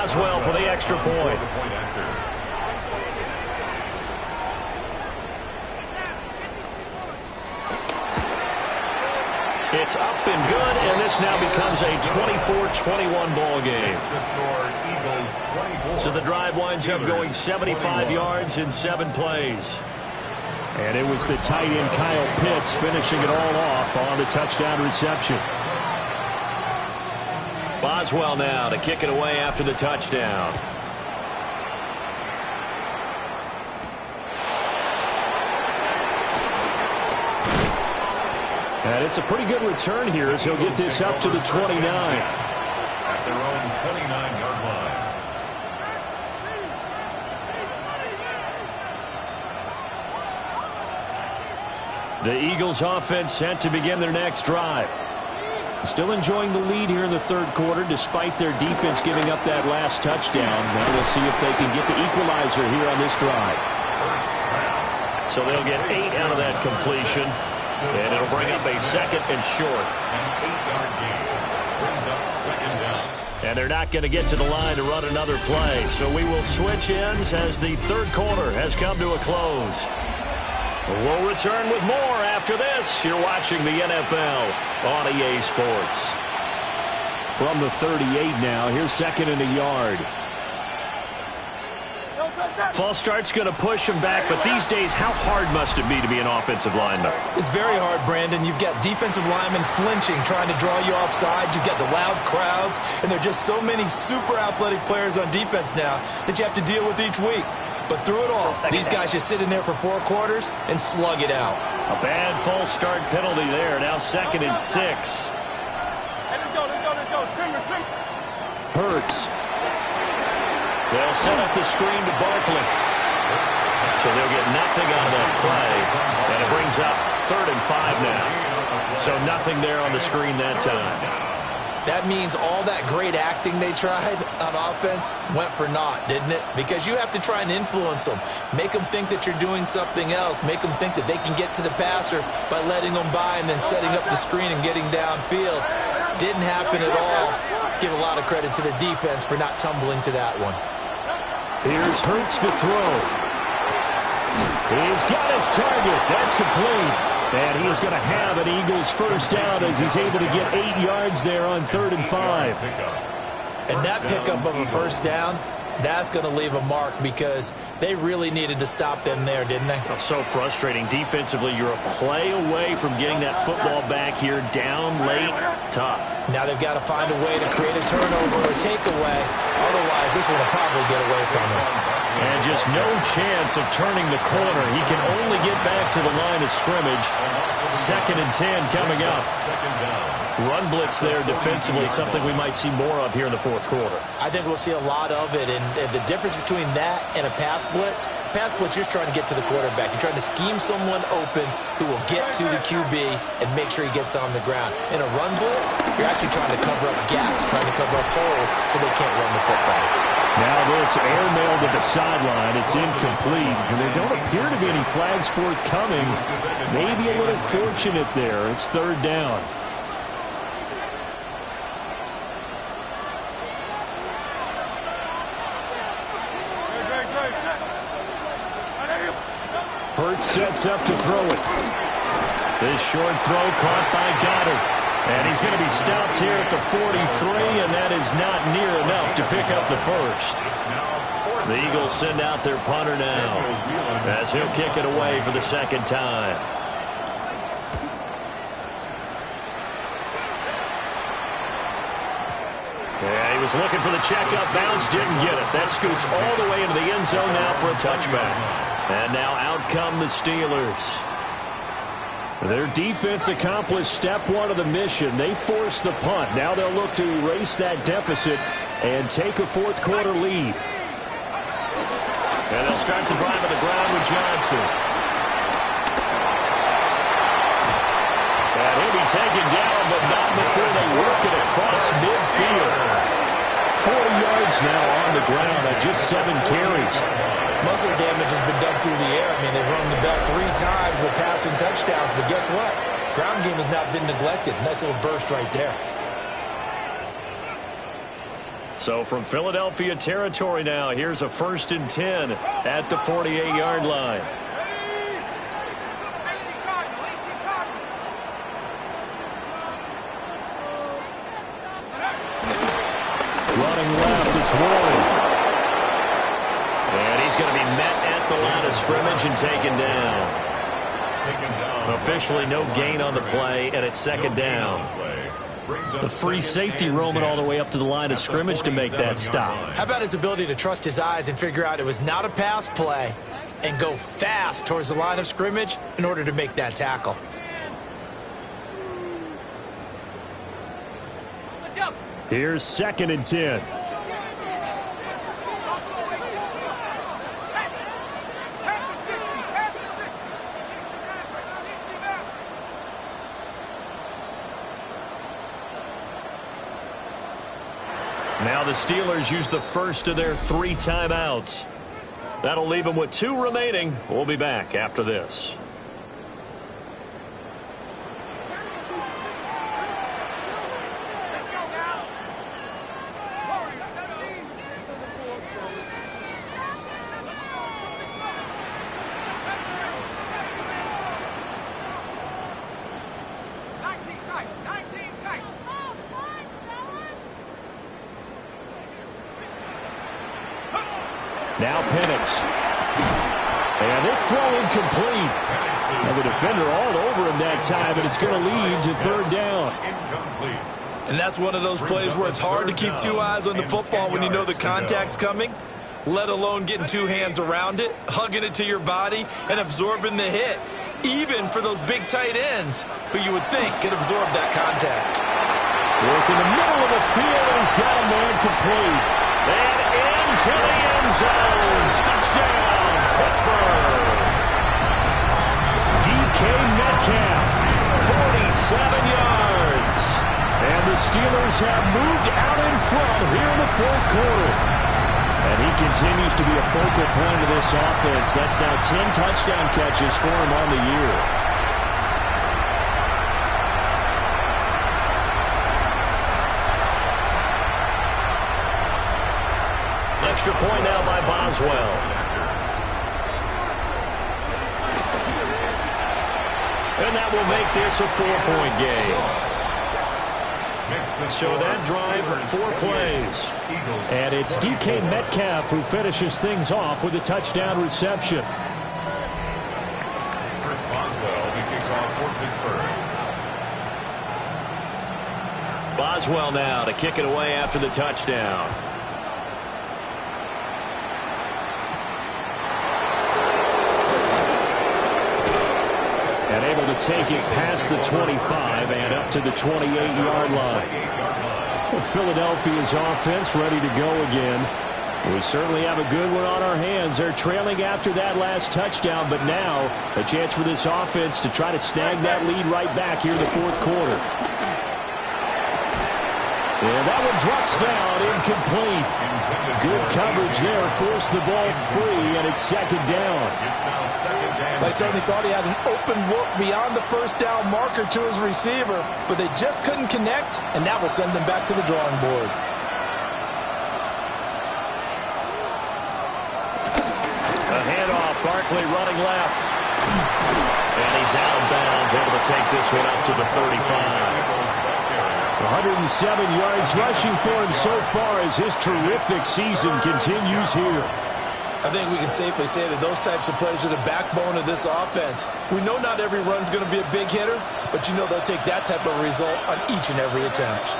Boswell for the extra point. It's up and good, and this now becomes a 24-21 ball game. So the drive winds up going 75 yards in 7 plays. And it was the tight end Kyle Pitts finishing it all off on the touchdown reception. Boswell now to kick it away after the touchdown. And it's a pretty good return here as he'll get this up to the 29. At their own 29-yard line. The Eagles offense set to begin their next drive. Still enjoying the lead here in the third quarter despite their defense giving up that last touchdown. Now we'll see if they can get the equalizer here on this drive. So they'll get 8 out of that completion. And it'll bring up a second and short. An 8-yard gain brings up second down. And they're not going to get to the line to run another play. So we will switch ends as the third quarter has come to a close. We'll return with more after this. You're watching the NFL on EA Sports. From the 38 now, here's second and a yard. False start's going to push him back, but these days, how hard must it be to be an offensive lineman? It's very hard, Brandon. You've got defensive linemen flinching, trying to draw you offside. You've got the loud crowds, and there are just so many super athletic players on defense now that you have to deal with each week. But through it all, these guys just sit in there for 4 quarters and slug it out. A bad false start penalty there. Now second and 6. Hey, let's go. Trimmer. Hurts. They'll set up the screen to Barkley. So they'll get nothing out of that play. And it brings up 3rd and 5 now. So nothing there on the screen that time. That means all that great acting they tried on offense went for naught, didn't it? Because you have to try and influence them. Make them think that you're doing something else. Make them think that they can get to the passer by letting them by and then setting up the screen and getting downfield. Didn't happen at all. Give a lot of credit to the defense for not tumbling to that one. Here's Hurts to throw. He's got his target. That's complete. And he is going to have an Eagles first down as he's able to get 8 yards there on 3rd and 5. And that pickup of a first down, that's going to leave a mark because they really needed to stop them there, didn't they? So frustrating. Defensively, you're a play away from getting that football back here down late. Tough. Now they've got to find a way to create a turnover or takeaway. Otherwise, this one will probably get away from them. And just no chance of turning the corner. He can only get back to the line of scrimmage. 2nd and 10 coming up. Run blitz there defensively, something we might see more of here in the 4th quarter. I think we'll see a lot of it. And the difference between that and a pass blitz, you're just trying to get to the quarterback. You're trying to scheme someone open who will get to the QB and make sure he gets on the ground. In a run blitz, you're actually trying to cover up gaps, trying to cover up holes so they can't run the football. Now this airmail to the sideline. It's incomplete. And there don't appear to be any flags forthcoming. Maybe a little fortunate there. It's 3rd down. Hurts sets up to throw it. This short throw caught by Goddard. And he's going to be stopped here at the 43, and that is not near enough to pick up the first. The Eagles send out their punter now as he'll kick it away for the 2nd time. Yeah, he was looking for the checkup bounce, didn't get it. That scoots all the way into the end zone now for a touchback. And now out come the Steelers. Their defense accomplished step 1 of the mission. They forced the punt. Now they'll look to erase that deficit and take a 4th quarter lead. And they'll start the drive on the ground with Johnson. And he'll be taken down, but not before they work it across midfield. 40 yards now on the ground at just 7 carries. Most of the damage has been done through the air. I mean, they've run the ball 3 times with passing touchdowns, but guess what? Ground game has not been neglected. Nice little burst right there. So from Philadelphia territory now, here's a 1st and 10 at the 48-yard line. Running left, it's Warren. And he's going to be met at the line of scrimmage and taken down. Officially no gain on the play, and it's 2nd down. The free safety roaming all the way up to the line of scrimmage to make that stop. How about his ability to trust his eyes and figure out it was not a pass play and go fast towards the line of scrimmage in order to make that tackle? Here's 2nd and 10. Now the Steelers use the first of their 3 timeouts. That'll leave them with 2 remaining. We'll be back after this. Now Penix. And this throw incomplete. And the defender all over him that time, and it's going to lead to 3rd down. And that's one of those plays where it's hard to keep 2 eyes on the football when you know the contact's coming, let alone getting 2 hands around it, hugging it to your body, and absorbing the hit, even for those big tight ends who you would think could absorb that contact. Work in the middle of the field, and he's got a man complete. And into the end zone. Touchdown, Pittsburgh. DK Metcalf, 47 yards. And the Steelers have moved out in front here in the 4th quarter. And he continues to be a focal point of this offense. That's now 10 touchdown catches for him on the year. Extra point now by Boswell. And that will make this a 4-point game. So that drive, 4 plays. And it's DK Metcalf who finishes things off with a touchdown reception. Chris Boswell, the kickoff for Pittsburgh. Boswell now to kick it away after the touchdown. And able to take it past the 25 and up to the 28-yard line. Well, Philadelphia's offense ready to go again. We certainly have a good one on our hands. They're trailing after that last touchdown, but now a chance for this offense to try to snag that lead right back here in the 4th quarter. And that one drops down, incomplete. Good coverage there, forced the ball free, and it's 2nd down. They certainly thought he had an open look beyond the 1st down marker to his receiver, but they just couldn't connect, and that will send them back to the drawing board. A handoff, Barkley running left. And he's out of bounds, able to take this one up to the 35. 107 yards rushing for him so far as his terrific season continues here. I think we can safely say that those types of plays are the backbone of this offense. We know not every run's going to be a big hitter, but you know they'll take that type of result on each and every attempt.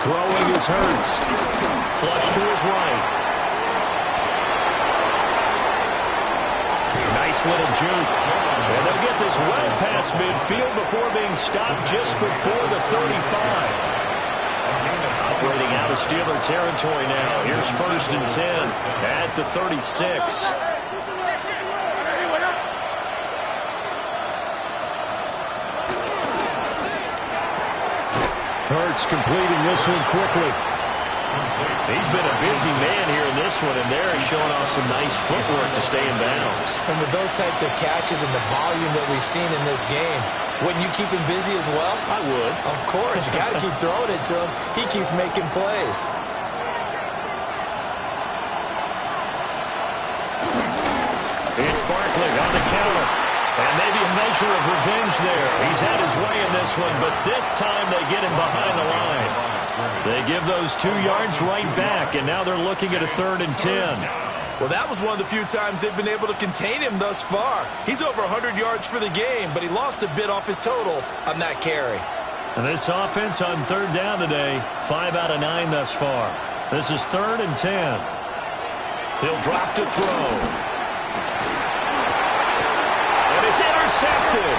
Throwing is Hurts. Flush to his right. Nice little juke. And they'll get this well past midfield before being stopped just before the 35. Operating out of Steeler territory now. Here's 1st and 10 at the 36. Hurts completing this one quickly. He's been a busy man here in this one, and there is showing off some nice footwork to stay in bounds. And with those types of catches and the volume that we've seen in this game, wouldn't you keep him busy as well? I would. Of course. You got to keep throwing it to him. He keeps making plays. And maybe a measure of revenge there. He's had his way in this one, but this time they get him behind the line. They give those 2 yards right back, and now they're looking at a 3rd and 10. Well, that was one of the few times they've been able to contain him thus far. He's over 100 yards for the game, but he lost a bit off his total on that carry. And this offense on 3rd down today, 5 out of 9 thus far. This is 3rd and 10. He'll drop to throw. And it's intercepted.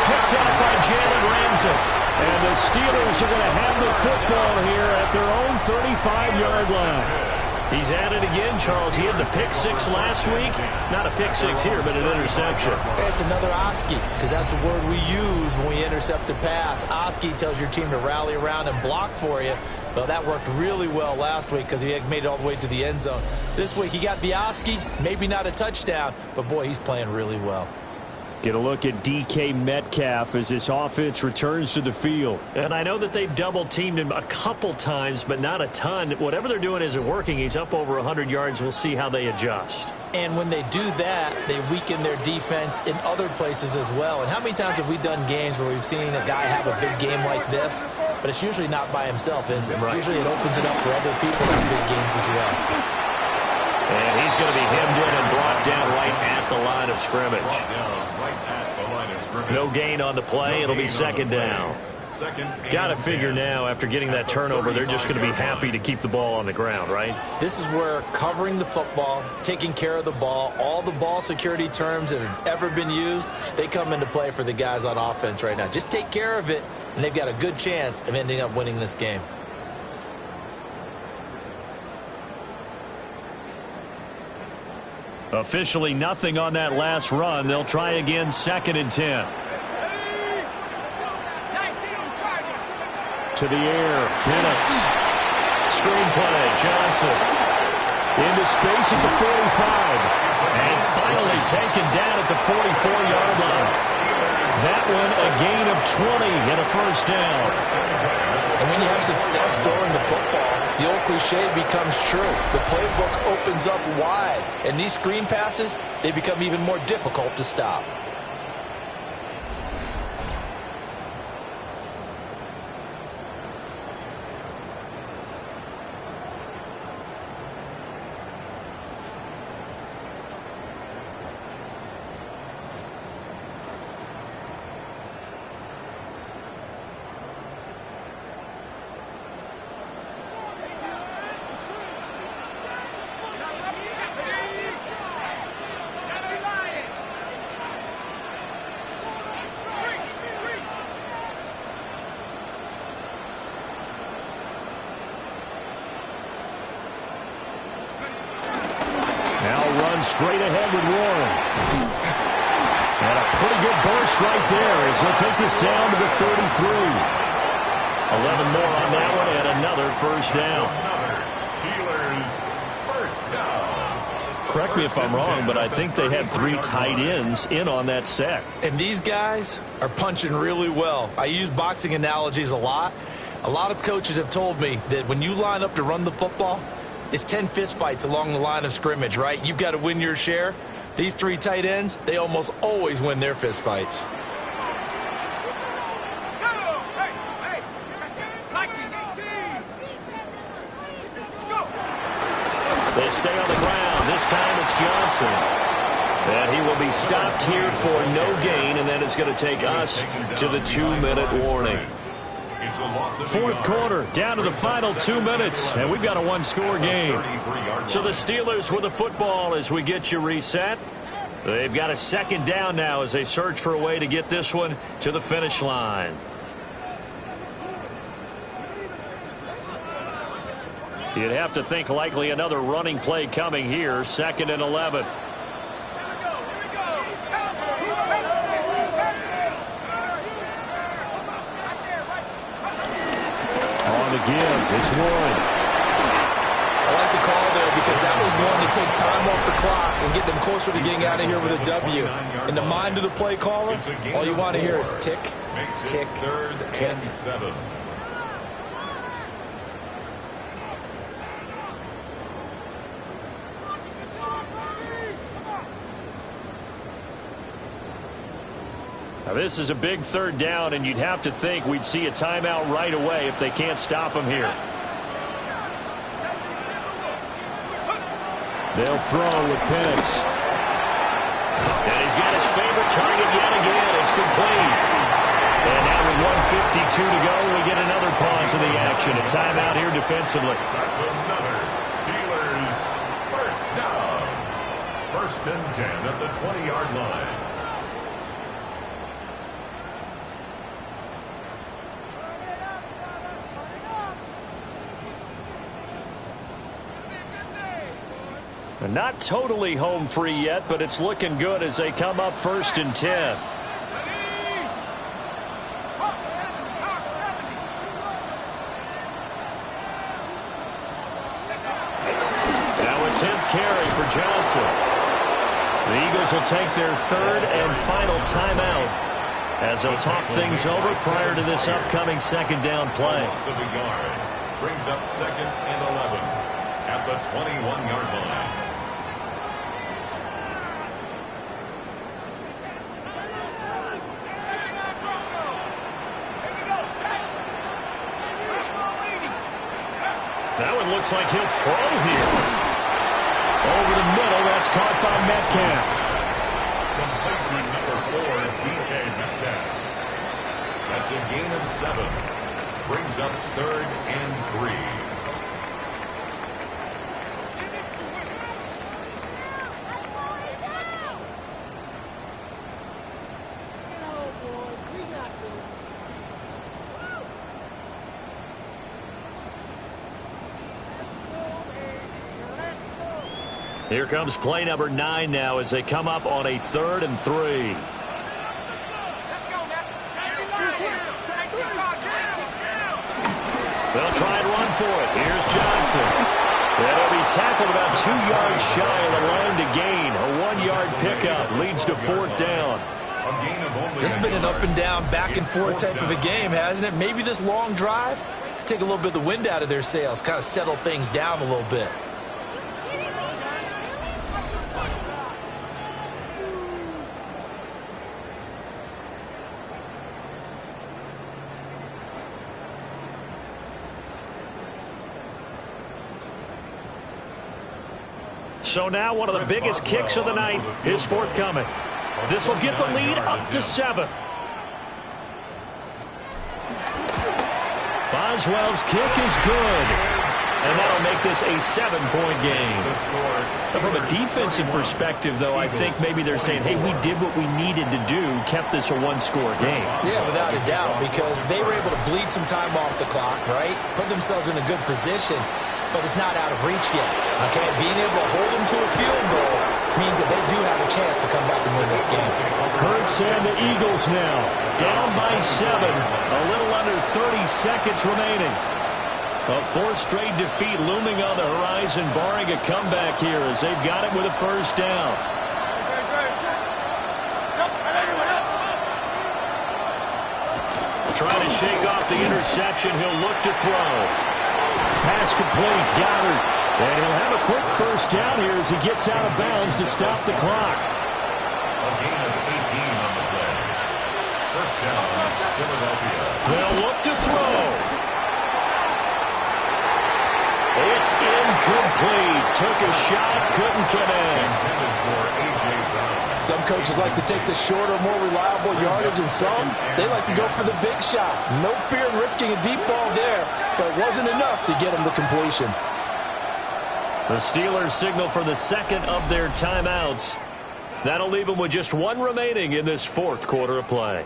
Picked up by Jalen Ramsey. And the Steelers are going to have the football here at their own 35-yard line. He's at it again, Charles. He had the pick 6 last week. Not a pick 6 here, but an interception. It's another Oski, because that's the word we use when we intercept a pass. Oski tells your team to rally around and block for you. Well, that worked really well last week because he had made it all the way to the end zone. This week he got the Oski, maybe not a touchdown, but boy, he's playing really well. Get a look at DK Metcalf as this offense returns to the field. And I know that they've double-teamed him a couple times, but not a ton. Whatever they're doing isn't working. He's up over 100 yards. We'll see how they adjust. And when they do that, they weaken their defense in other places as well. And how many times have we done games where we've seen a guy have a big game like this? But it's usually not by himself, is it? Right. Usually it opens it up for other people in big games as well. And he's going to be hemmed in and brought down right at the line of scrimmage. No gain on the play. It'll be 2nd down. Got to figure now, after getting that turnover, they're just going to be happy to keep the ball on the ground, right? This is where covering the football, taking care of the ball, all the ball security terms that have ever been used, they come into play for the guys on offense right now. Just take care of it, and they've got a good chance of ending up winning this game. Officially nothing on that last run. They'll try again, 2nd and 10. To the air, Penix. Screenplay, Johnson. Into space at the 45. And finally taken down at the 44-yard line. That one a gain of 20 and a 1st down. And when you have success throwing the football, the old cliche becomes true. The playbook opens up wide. And these screen passes, they become even more difficult to stop. Straight ahead with Warren. And a pretty good burst right there as he'll take this down to the 33. 11 more on that one and another 1st down. Steelers 1st down. Correct me if I'm wrong, but I think they had 3 tight ends in on that set. And these guys are punching really well. I use boxing analogies a lot. A lot of coaches have told me that when you line up to run the football, it's 10 fistfights along the line of scrimmage, right? You've got to win your share. These 3 tight ends, they almost always win their fistfights. They stay on the ground. This time it's Johnson. And he will be stopped here for no gain, and then it's going to take us to the 2-minute warning. 4th quarter, down to the final 2 minutes, and we've got a 1-score game. So the Steelers with the football as we get you reset. They've got a 2nd down now as they search for a way to get this one to the finish line. You'd have to think likely another running play coming here, 2nd and 11. Give. It's Warren. I like the call there because that was one to take time off the clock and get them closer to getting out of here with a W. In the mind of the play caller, all you want to hear is tick, tick, tick. 7. Now, this is a big third down, and you'd have to think we'd see a timeout right away if they can't stop him here. They'll throw with Penix. And he's got his favorite target yet again. It's complete. And now with 1:52 to go, we get another pause in the action. A timeout here defensively. That's another Steelers first down. 1st and 10 at the 20-yard line. They're not totally home free yet, but it's looking good as they come up 1st and 10. Now a 10th carry for Johnson. The Eagles will take their 3rd and final timeout as they'll talk things over prior to this upcoming 2nd down play. Loss of a yard brings up 2nd and 11 at the 21-yard line. That one looks like he'll throw here. Over the middle, that's caught by Metcalf. Complete to number 4, DK Metcalf. That's a gain of 7. Brings up 3rd and 3. Here comes play number 9 now as they come up on a 3rd and 3. They'll try and run for it. Here's Johnson. That'll be tackled about 2 yards shy of the line to gain. A 1-yard pickup leads to 4th down. This has been an up and down, back and forth type of a game, hasn't it? Maybe this long drive, take a little bit of the wind out of their sails, kind of settle things down a little bit. So now one of the biggest kicks of the night is forthcoming. This will get the lead up to 7. Boswell's kick is good. And that'll make this a 7-point game. But from a defensive perspective, though, I think maybe they're saying, hey, we did what we needed to do, kept this a 1-score game. Yeah, without a doubt, because they were able to bleed some time off the clock, right? Put themselves in a good position, but it's not out of reach yet. Okay, being able to hold them to a field goal means that they do have a chance to come back and win this game. Hurts and the Eagles now, down by 7, a little under 30 seconds remaining. A 4th straight defeat looming on the horizon, barring a comeback here as they've got it with a 1st down. Trying to shake off the interception, he'll look to throw. Pass complete, Goddard. And he'll have a quick 1st down here as he gets out of bounds to stop the clock. A gain of 18 on the play. 1st down, Philadelphia. They'll look to throw. It's incomplete. Took a shot, couldn't come in. Intended for A.J. Brown. Some coaches like to take the shorter, more reliable yardage, and some, they like to go for the big shot. No fear in risking a deep ball there, but it wasn't enough to get them to completion. The Steelers signal for the 2nd of their timeouts. That'll leave them with just 1 remaining in this 4th quarter of play.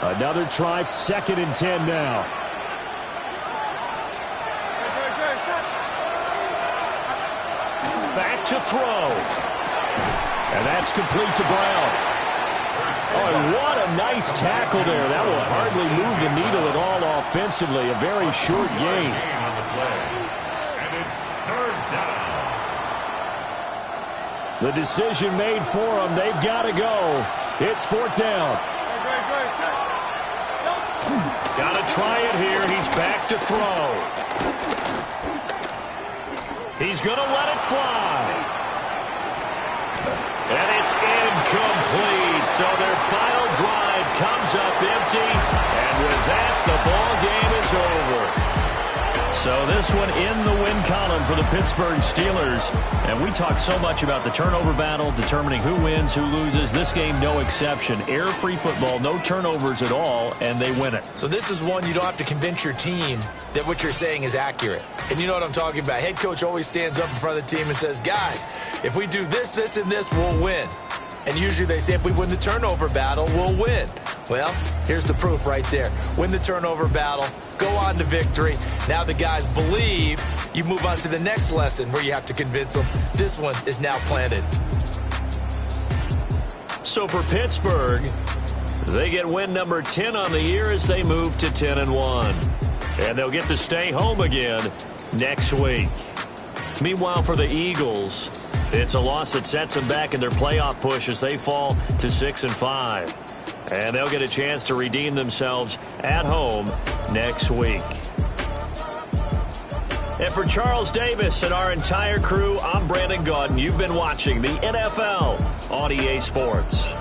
Another try, 2nd and 10 now. Back to throw. And that's complete to Brown. Oh, what a nice tackle there. That will hardly move the needle at all offensively. A very short gain. On the play. And it's 3rd down. The decision made for them. They've got to go. It's 4th down. Got to try it here. He's back to throw. He's going to let it fly. And it's incomplete. So their final drive comes up empty. And with that, the ball game is over. So this one in the win column for the Pittsburgh Steelers. And we talk so much about the turnover battle, determining who wins, who loses. This game, no exception. Error-free football, no turnovers at all, and they win it. So this is one you don't have to convince your team that what you're saying is accurate. And you know what I'm talking about. Head coach always stands up in front of the team and says, guys, if we do this, this, and this, we'll win. And usually they say if we win the turnover battle, we'll win. Well, here's the proof right there. Win the turnover battle, go on to victory. Now the guys believe. You move on to the next lesson where you have to convince them. This one is now planted. So for Pittsburgh, they get win number 10 on the year as they move to 10-1. And they'll get to stay home again next week. Meanwhile, for the Eagles, it's a loss that sets them back in their playoff push as they fall to 6-5. And they'll get a chance to redeem themselves at home next week. And for Charles Davis and our entire crew, I'm Brandon Gaudin. You've been watching the NFL on EA Sports.